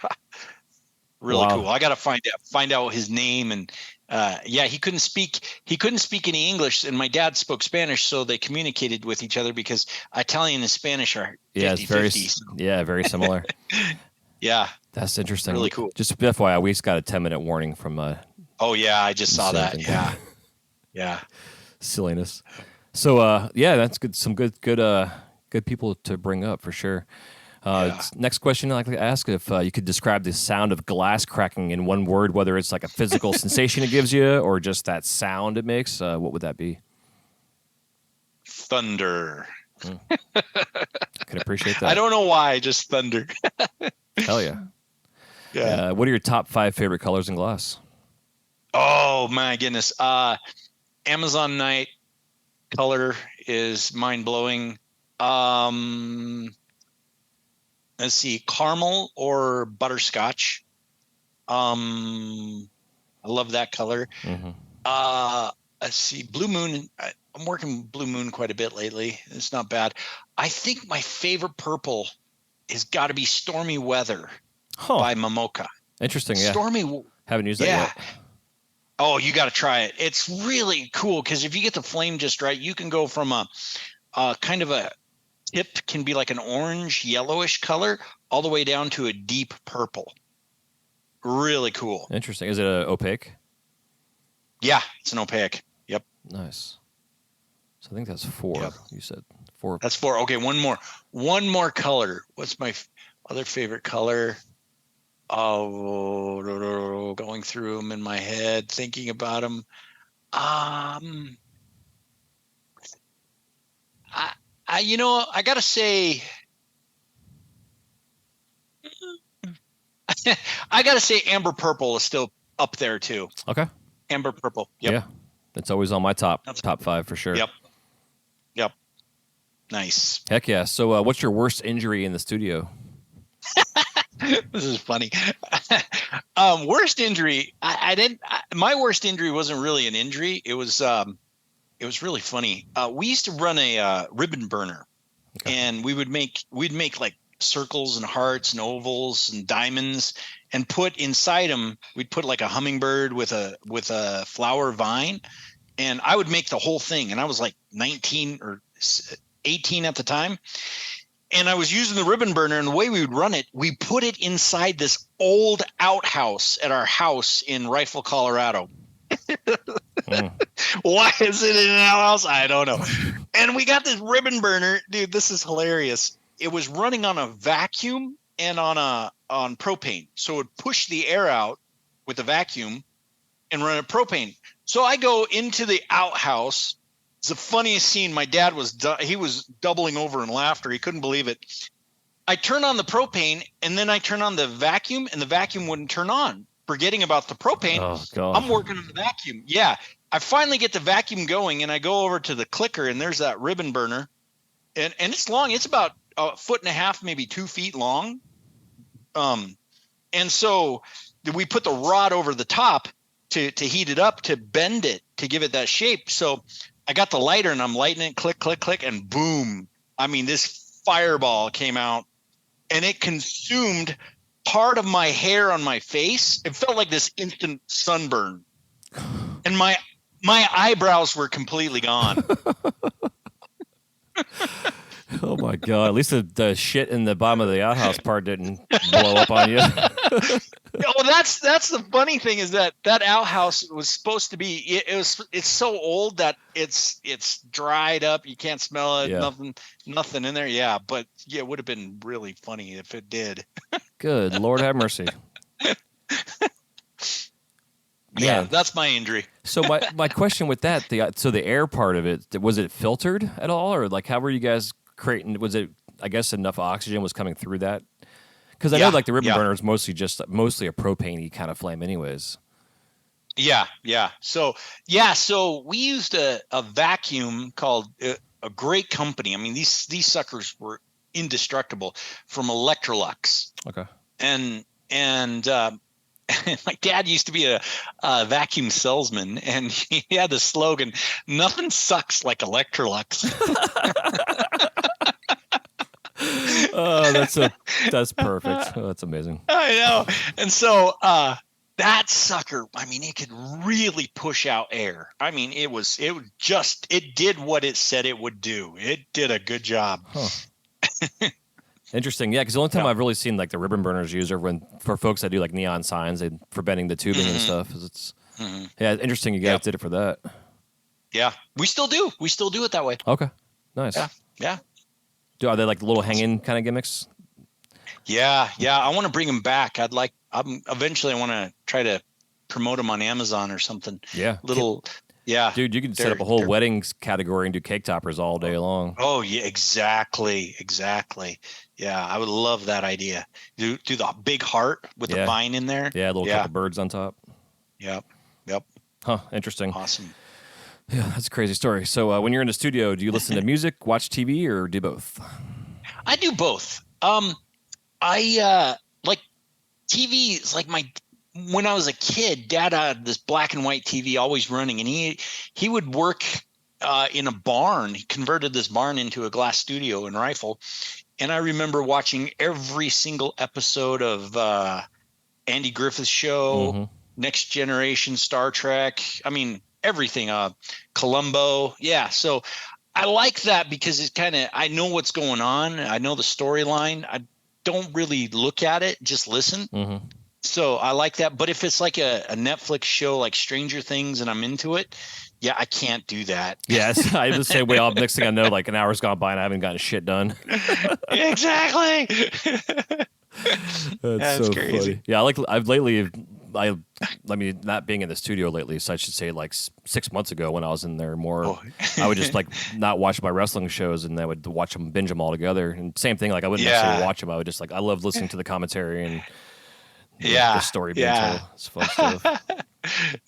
Really cool. I got to find out his name. And he couldn't speak any English, and my dad spoke Spanish, so they communicated with each other, because Italian and Spanish are 50-50. Very similar. Yeah. That's interesting. Really cool. Just FYI, we just got a 10-minute warning from I just saw that. Yeah. Yeah. Silliness. So that's good. Some good people to bring up for sure. Next question I'd like to ask, if you could describe the sound of glass cracking in one word, whether it's like a physical sensation it gives you or just that sound it makes, what would that be? Thunder. Can appreciate that. I don't know why, just thunder. Hell yeah. What are your top 5 favorite colors in glass? Oh my goodness. Amazon Night color is mind-blowing. Let's see, caramel or butterscotch. I love that color. Mm-hmm. Let's see, Blue Moon. I'm working Blue Moon quite a bit lately. It's not bad. I think my favorite purple has got to be Stormy Weather by Momoka. Interesting, yeah. Haven't used that yet. Oh, you got to try it. It's really cool, because if you get the flame just right, you can go from a kind of a tip, can be like an orange, yellowish color, all the way down to a deep purple. Really cool. Interesting. Is it opaque? Yeah, it's an opaque. Yep. Nice. So I think that's 4. Yep. You said 4. That's 4. Okay, one more color. What's my other favorite color? Oh, going through them in my head, thinking about them. I gotta say, amber purple is still up there too. Okay. Amber purple. Yep. Yeah, that's always on my top 5 for sure. Yep. Nice. Heck yeah. So, what's your worst injury in the studio? This is funny. Worst injury. My worst injury wasn't really an injury. It was really funny. We used to run a ribbon burner, and we'd make like circles and hearts and ovals and diamonds, and put inside them, we'd put like a hummingbird with a flower vine, and I would make the whole thing. And I was like 19 or 18 at the time. And I was using the ribbon burner, and the way we would run it, we put it inside this old outhouse at our house in Rifle, Colorado. Why is it in an outhouse? I don't know. And we got this ribbon burner. Dude, this is hilarious. It was running on a vacuum and on propane. So it would push the air out with the vacuum and run a propane. So I go into the outhouse. It's the funniest scene. My dad he was doubling over in laughter. He couldn't believe it. I turn on the propane, and then I turn on the vacuum, and the vacuum wouldn't turn on. Forgetting about the propane, I'm working on the vacuum. Yeah, I finally get the vacuum going, and I go over to the clicker, and there's that ribbon burner, and it's long. It's about 1.5 feet, maybe 2 feet long. And so we put the rod over the top to heat it up, to bend it, to give it that shape. So I got the lighter, and I'm lighting it, click, click, click, and boom. I mean, this fireball came out, and it consumed part of my hair on my face. It felt like this instant sunburn, and my eyebrows were completely gone. Oh my God! At least the shit in the bottom of the outhouse part didn't blow up on you. Oh, that's the funny thing, is that outhouse was supposed to be. It's so old that it's dried up. You can't smell it. Yeah. Nothing in there. Yeah, but yeah, it would have been really funny if it did. Good Lord, have mercy. Yeah, that's my injury. So my question with that, the air part of it, was it filtered at all, or like how were you guys creating? Was it, I guess, enough oxygen was coming through that? Because I know like the ribbon burner is mostly a propane-y kind of flame, anyways. Yeah. So we used a vacuum called a great company. I mean, these suckers were indestructible, from Electrolux. Okay. And my dad used to be a vacuum salesman, and he had the slogan, "Nothing sucks like Electrolux." Oh, that's perfect. Oh, that's amazing. I know. And so that sucker, I mean, it could really push out air. I mean, it did what it said it would do. It did a good job. Huh. Interesting. Yeah, because the only time I've really seen like the ribbon burners used are for folks that do like neon signs for bending the tubing and stuff. Yeah, interesting. You guys did it for that. Yeah, we still do. We still do it that way. Okay, nice. Yeah. Are they like little hanging kind of gimmicks? Yeah. I want to bring them back. Eventually I want to try to promote them on Amazon or something. Yeah. Yeah. Dude, you can set up a whole weddings category and do cake toppers all day long. Oh, yeah, exactly. Yeah, I would love that idea. Do the big heart with the vine in there. Yeah, a little couple birds on top. Yep. Huh, interesting. Awesome. Yeah, that's a crazy story. So when you're in the studio, do you listen to music, watch TV, or do both? I do both. I like TV. It's like when I was a kid, Dad had this black and white TV always running, and he would work in a barn. He converted this barn into a glass studio in Rifle, and I remember watching every single episode of Andy Griffith's show, Next Generation, Star Trek. I mean, everything. Columbo. Yeah. So I like that because it's I know what's going on. I know the storyline. I don't really look at it, just listen. So I like that. But if it's like a Netflix show like Stranger Things and I'm into it, yeah, I can't do that. Yes, I'm the same way. Next thing I know, like an hour's gone by and I haven't gotten shit done. Exactly. That's so crazy. Funny. Yeah, I mean, not being in the studio lately, so I should say like 6 months ago when I was in there more, I would just like not watch my wrestling shows, and I would binge them all together. And same thing, like I wouldn't necessarily watch them. I would just I love listening to the commentary and the story being told. It's fun stuff.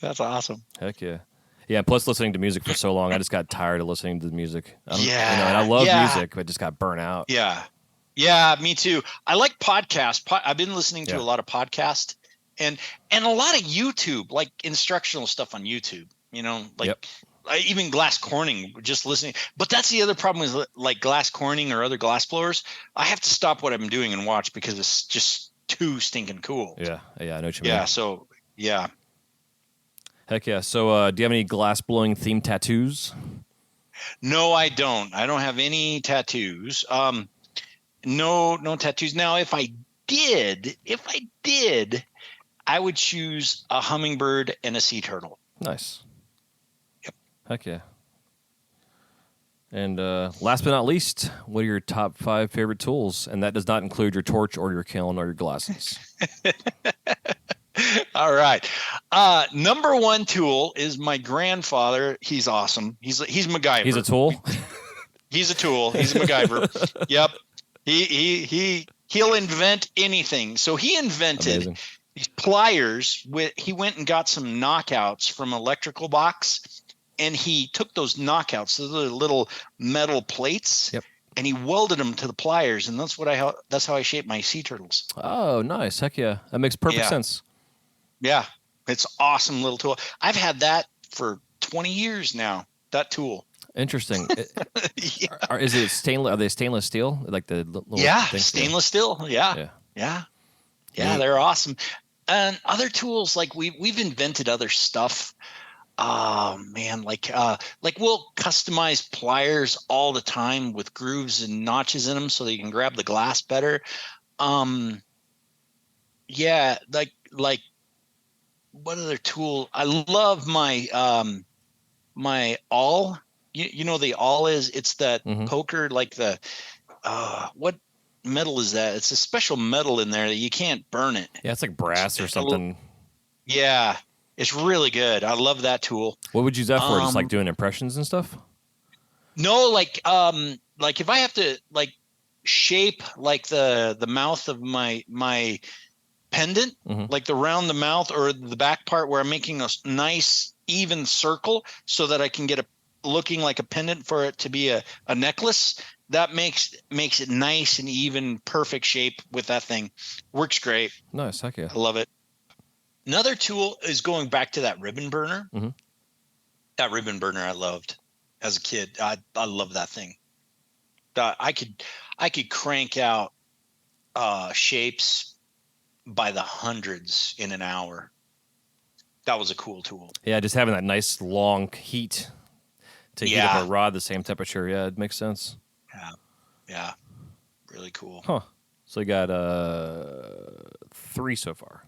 That's awesome. Heck yeah. Yeah, plus listening to music for so long, I just got tired of listening to the music. And I love music, but just got burnt out. Yeah, me too. I like podcasts. I've been listening to a lot of podcasts and a lot of YouTube, like instructional stuff on YouTube, even glass corning, just listening. But that's the other problem is like glass corning or other glass blowers. I have to stop what I'm doing and watch because it's just too stinking cool. Yeah. Yeah. I know what you mean. Yeah. So yeah. Heck yeah. So, do you have any glass blowing themed tattoos? No, I don't. I don't have any tattoos. No tattoos. Now, if I did, I would choose a hummingbird and a sea turtle. Nice. Yep. Heck yeah. And last but not least, what are your top 5 favorite tools? And that does not include your torch or your kiln or your glasses. All right. Number 1 tool is my grandfather. He's awesome. He's MacGyver. He's a tool? He's a tool. He's a MacGyver. Yep. He'll invent anything. So he invented these pliers. He went and got some knockouts from electrical box, and he took those knockouts, those little metal plates, yep, and he welded them to the pliers, and that's how I shape my sea turtles. Oh, nice. Heck yeah. That makes perfect sense. Yeah. It's awesome little tool. I've had that for 20 years now, that tool. Interesting. Is it stainless? Are they stainless steel? Like the little stainless steel. Yeah. They're awesome. And other tools, like we've invented other stuff. Oh man, like we'll customize pliers all the time with grooves and notches in them so that you can grab the glass better. Yeah, like what other tool? I love my my awl. You know what the awl is? It's that poker, like the what metal is that? It's a special metal in there that you can't burn it. Yeah, it's like brass or something. Yeah, it's really good. I love that tool. What would you use that for? Just like doing impressions and stuff? No, like if I have to like shape like the mouth of my pendant, like around the mouth or the back part where I'm making a nice even circle so that I can get looking like a pendant for it to be a necklace. That makes it nice and even, perfect shape with that thing. Works great. Nice. Heck yeah. I love it. Another tool is going back to that ribbon burner. That ribbon burner I loved as a kid. I love that thing. I could crank out shapes by the hundreds in an hour. That was a cool tool. Yeah, just having that nice long heat to heat up a rod the same temperature. Yeah, it makes sense. Yeah. Really cool. Huh. So you got 3 so far.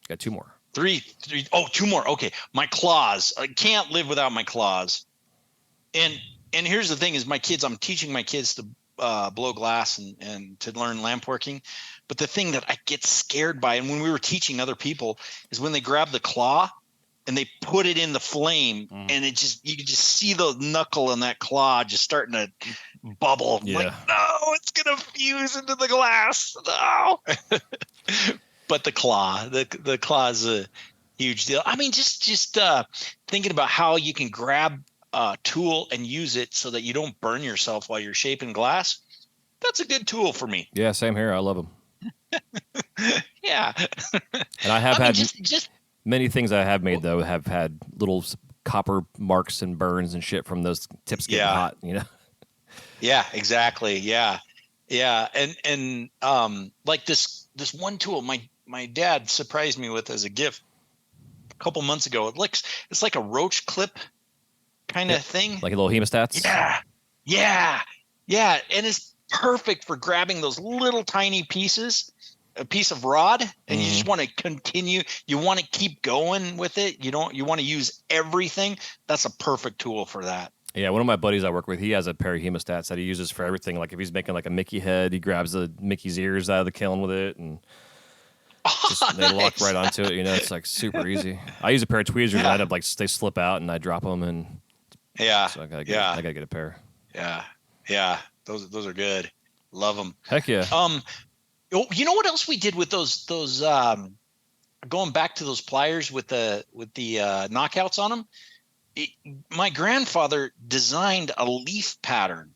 Got 2 more. 3. Oh, 2 more. Okay. My claws. I can't live without my claws. And here's the thing is I'm teaching my kids to blow glass and to learn lamp working. But the thing that I get scared by, and when we were teaching other people, is when they grab the claw and they put it in the flame and you can just see the knuckle in that claw just starting to bubble. Yeah. Like, no, it's going to fuse into the glass. No. But the claw is a huge deal. I mean, just thinking about how you can grab a tool and use it so that you don't burn yourself while you're shaping glass. That's a good tool for me. Yeah, same here. I love them. Yeah. And I have had many things I have made, though, have had little copper marks and burns and shit from those tips getting hot, you know? Yeah, exactly. Yeah. Yeah. And like this one tool my dad surprised me with as a gift a couple months ago. It's like a roach clip kind of thing. Like a little hemostats? Yeah. And it's perfect for grabbing those little tiny pieces, a piece of rod, and you just want to continue. You want to keep going with it. You want to use everything. That's a perfect tool for that. Yeah, one of my buddies I work with, he has a pair of hemostats that he uses for everything. Like if he's making like a Mickey head, he grabs the Mickey's ears out of the kiln with it, and they lock right onto it. You know, it's like super easy. I use a pair of tweezers, and I end up like they slip out, and I drop them, and so I gotta get a pair. Yeah. Those are good. Love them. Heck yeah. You know what else we did with those going back to those pliers with the knockouts on them? My grandfather designed a leaf pattern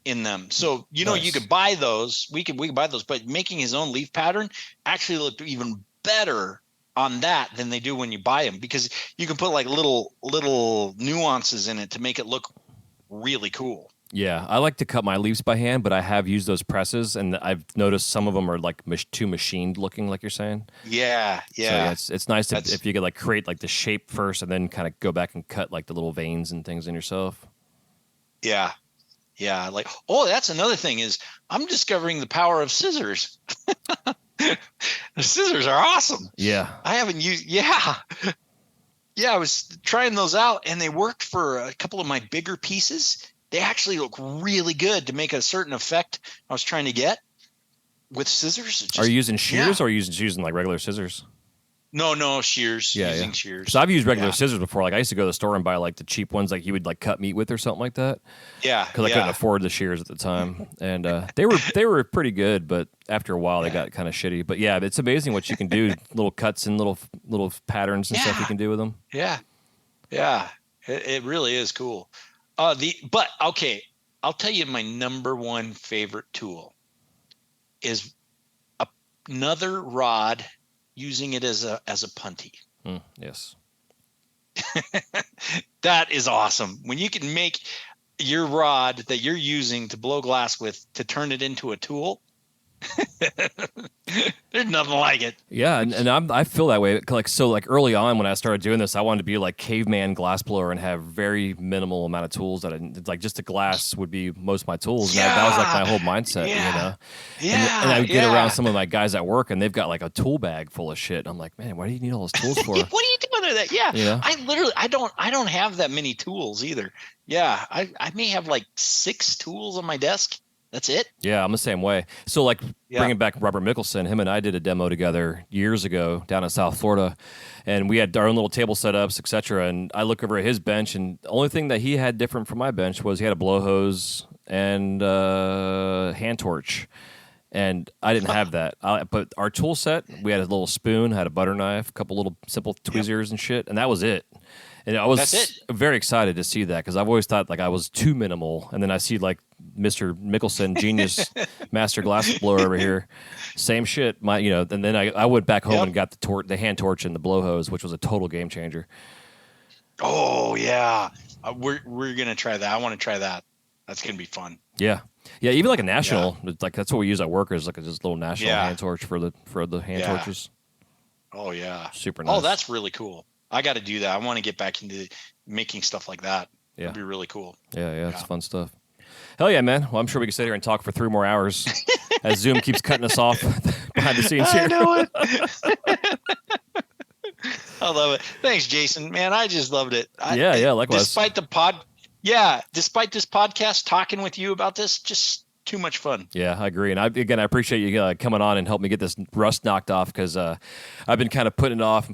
in them. So, nice. You could buy those. We could buy those, but making his own leaf pattern actually looked even better on that than they do when you buy them, because you can put like little nuances in it to make it look really cool. Yeah, I like to cut my leaves by hand, but I have used those presses, and I've noticed some of them are like too machined looking, like you're saying. Yeah, So yeah, it's nice to, That's if you could like create like the shape first, and then kind of go back and cut like the little veins and things in yourself. yeah, yeah. Like, oh, that's another thing is I'm discovering the power of scissors. The scissors are awesome. Yeah, I haven't used. Yeah, yeah. I was trying those out, and they worked for a couple of my bigger pieces. They actually look really good to make a certain effect I was trying to get with scissors. are you using shears or are you using like regular scissors? No shears. Yeah, using shears. So I've used regular scissors before. Like I used to go to the store and buy like the cheap ones, like you would like cut meat with or something like that. Yeah, because I couldn't afford the shears at the time, and they were pretty good, but after a while they got kind of shitty. But yeah, it's amazing what you can do, little cuts and little patterns and stuff you can do with them. Yeah, yeah, it really is cool. But okay, I'll tell you my number one favorite tool is another rod, using it as a punty. Yes. That is awesome. When you can make your rod that you're using to blow glass with to turn it into a tool. There's nothing like it. Yeah, and I feel that way. Like early on when I started doing this, I wanted to be like caveman glass blower and have very minimal amount of tools like just the glass would be most of my tools. And that was like my whole mindset, you know. Yeah. And I would get around some of my guys at work, and they've got like a tool bag full of shit. I'm like, man, why do you need all those tools for? What are you doing with that? Yeah. You know? I don't have that many tools either. Yeah, I may have like 6 tools on my desk. That's it. Yeah, I'm the same way. So like bringing back Robert Mickelson, him and I did a demo together years ago down in South Florida, and we had our own little table setups, etc. And I look over at his bench, and the only thing that he had different from my bench was he had a blow hose and hand torch. And I didn't have that. But our tool set, we had a little spoon, had a butter knife, a couple little simple tweezers and shit, and that was it. And I was very excited to see that because I've always thought like I was too minimal. And then I see like Mr. Mickelson, genius master glass blower over here, same shit. And then I went back home and got the hand torch and the blow hose, which was a total game changer. Oh yeah, we're gonna try that. I want to try that. That's gonna be fun. Yeah. Yeah, even like a national, like that's what we use at work is like this little national hand torch for the hand torches. Oh yeah, super nice. Oh, that's really cool. I got to do that. I want to get back into making stuff like that. Yeah, it'd be really cool. Yeah, it's fun stuff. Hell yeah, man. Well, I'm sure we can sit here and talk for 3 more hours as Zoom keeps cutting us off behind the scenes here. I know it. I love it. Thanks, Jason. Man, I just loved it. Yeah, likewise. Despite this podcast, talking with you about this, just too much fun. Yeah, I agree. And I appreciate you coming on and helping me get this rust knocked off because I've been kind of putting it off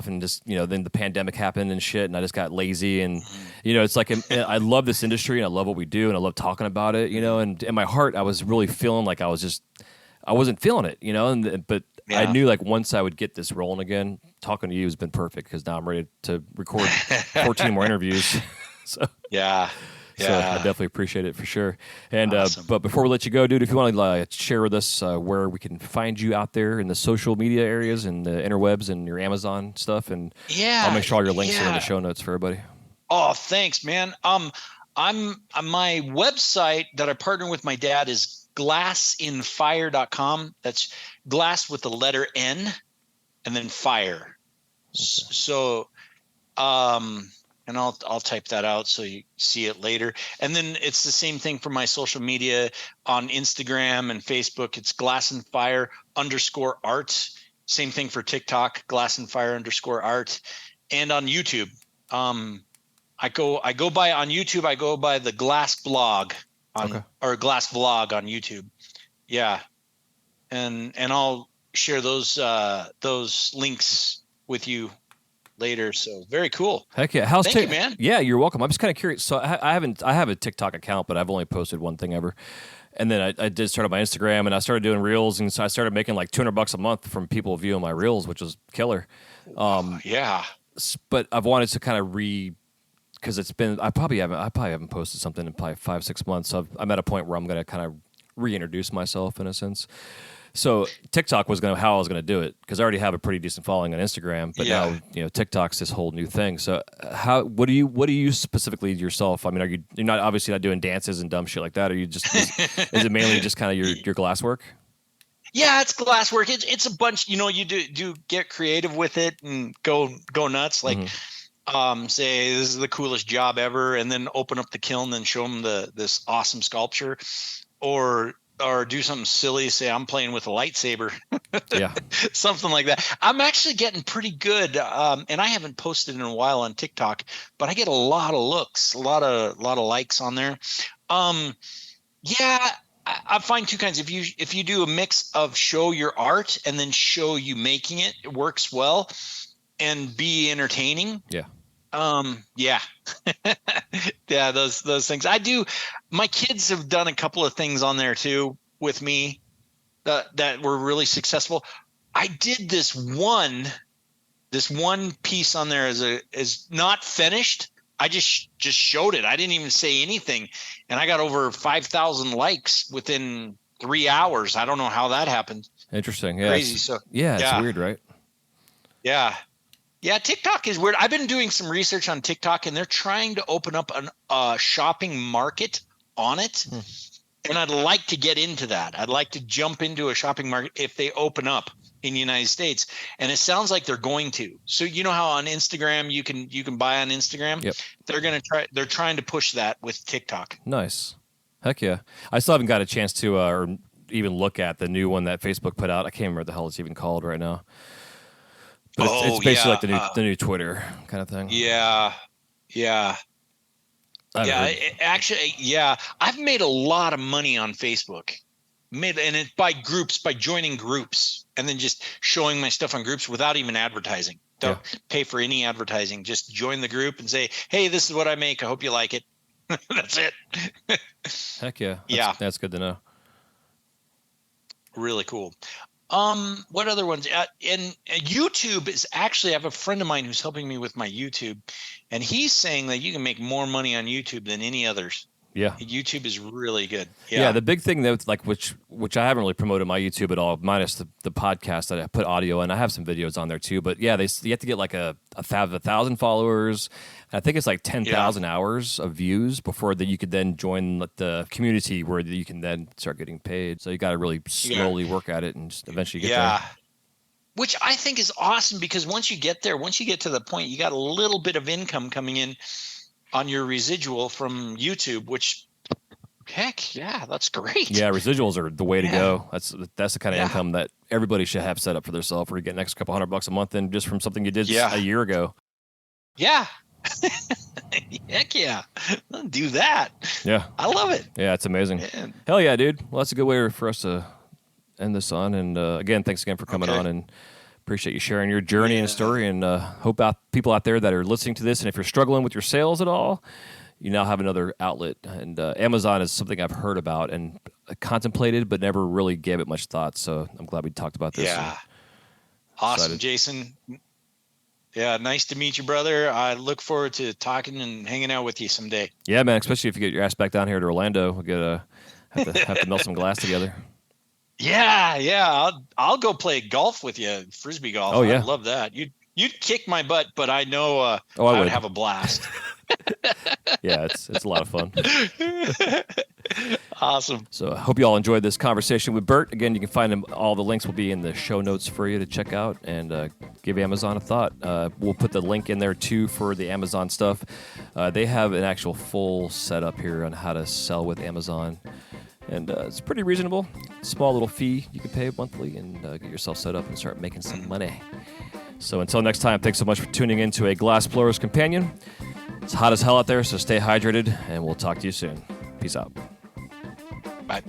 and just, then the pandemic happened and shit. And I just got lazy. And, it's like I love this industry and I love what we do and I love talking about it, and in my heart, I was really feeling like I wasn't feeling it, but I knew like once I would get this rolling again, talking to you has been perfect because now I'm ready to record 14 more interviews. So So I definitely appreciate it for sure. And awesome. But before we let you go, dude, if you want to share with us where we can find you out there in the social media areas and the interwebs and your Amazon stuff, and I'll make sure all your links are in the show notes for everybody. Oh, thanks, man. I'm my website that I partner with my dad is glassinfire.com. That's glass with the letter N and then fire. Okay. So, and I'll type that out so you see it later. And then it's the same thing for my social media on Instagram and Facebook. It's glassinfire_art. Same thing for TikTok, glassinfire_art. And on YouTube, I go by on YouTube. I go by the Glass Blog or Glass Vlog on YouTube. Yeah, and I'll share those links with you later. So very cool. Heck yeah. Thank you, man. Yeah, you're welcome. I'm just kind of curious. So I have a TikTok account, but I've only posted one thing ever. And then I did start up my Instagram and I started doing reels. And so I started making like $200 a month from people viewing my reels, which was killer. Yeah. But I've wanted to kind of because it's been, I probably haven't posted something in probably 5-6 months. So I'm at a point where I'm going to kind of reintroduce myself in a sense. So TikTok was how I was gonna do it, because I already have a pretty decent following on Instagram, but now TikTok's this whole new thing. So what do you specifically yourself? I mean, you're not obviously not doing dances and dumb shit like that? Are you just is it mainly just kind of your glass work? Yeah, it's glass work. It's a bunch. You do get creative with it and go nuts. Like, say this is the coolest job ever, and then open up the kiln and show them this awesome sculpture, or do something silly. Say I'm playing with a lightsaber, something like that. I'm actually getting pretty good, and I haven't posted in a while on TikTok, but I get a lot of looks, a lot of likes on there. I find two kinds. If you do a mix of show your art and then show you making it, it works well, and be entertaining. Yeah. Yeah, those things. I do. My kids have done a couple of things on there too with me that were really successful. I did this one piece on there is not finished. I just showed it. I didn't even say anything, and I got over 5,000 likes within 3 hours. I don't know how that happened. Interesting. Yeah. Crazy. It's weird, right? Yeah. Yeah, TikTok is weird. I've been doing some research on TikTok, and they're trying to open up a shopping market on it. And I'd like to get into that. I'd like to jump into a shopping market if they open up in the United States. And it sounds like they're going to. So you know how on Instagram you can buy on Instagram? Yep. They're trying to push that with TikTok. Nice. Heck yeah. I still haven't got a chance to or even look at the new one that Facebook put out. I can't remember what the hell it's even called right now. But it's basically like the new Twitter kind of thing. Yeah. I've made a lot of money on Facebook. By groups, by joining groups, and then just showing my stuff on groups without even advertising. Don't pay for any advertising. Just join the group and say, "Hey, this is what I make. I hope you like it." That's it. Heck yeah. That's good to know. Really cool. What other ones? And YouTube is actually, I have a friend of mine who's helping me with my YouTube, and he's saying that you can make more money on YouTube than any others. Yeah. YouTube is really good. Yeah. The big thing that which I haven't really promoted my YouTube at all, minus the podcast that I put audio in. I have some videos on there too, but you have to get like a 1,000 followers. I think it's like 10,000 hours of views before that you could then join the community where you can then start getting paid. So you got to really slowly work at it and just eventually get there. Which I think is awesome, because once you get to the point, you got a little bit of income coming in on your residual from YouTube, which heck yeah, that's great. Yeah, residuals are the way to go. That's the kind of income that everybody should have set up for themselves, where you get an extra couple $100 a month in just from something you did a year ago. Yeah. Heck yeah. Do that. Yeah. I love it. Yeah, it's amazing. Man. Hell yeah, dude. Well, that's a good way for us to end this on. And again, thanks again for coming on, and appreciate you sharing your journey and story, and hope people out there that are listening to this, and if you're struggling with your sales at all, you now have another outlet. And Amazon is something I've heard about and contemplated, but never really gave it much thought. So I'm glad we talked about this. Yeah. Awesome, Jason. Yeah, nice to meet you, brother. I look forward to talking and hanging out with you someday. Yeah, man, especially if you get your ass back down here to Orlando. We'll have to melt some glass together. Yeah. I'll go play golf with you, frisbee golf. Oh yeah, I'd love that. You'd kick my butt, but I know I would have a blast. Yeah, it's a lot of fun. Awesome. So I hope you all enjoyed this conversation with Burt. Again, you can find him. All the links will be in the show notes for you to check out, and give Amazon a thought. We'll put the link in there too for the Amazon stuff. They have an actual full setup here on how to sell with Amazon. And it's pretty reasonable. Small little fee you can pay monthly and get yourself set up and start making some money. So until next time, thanks so much for tuning in to A Glass Blower's Companion. It's hot as hell out there, so stay hydrated, and we'll talk to you soon. Peace out. Bye.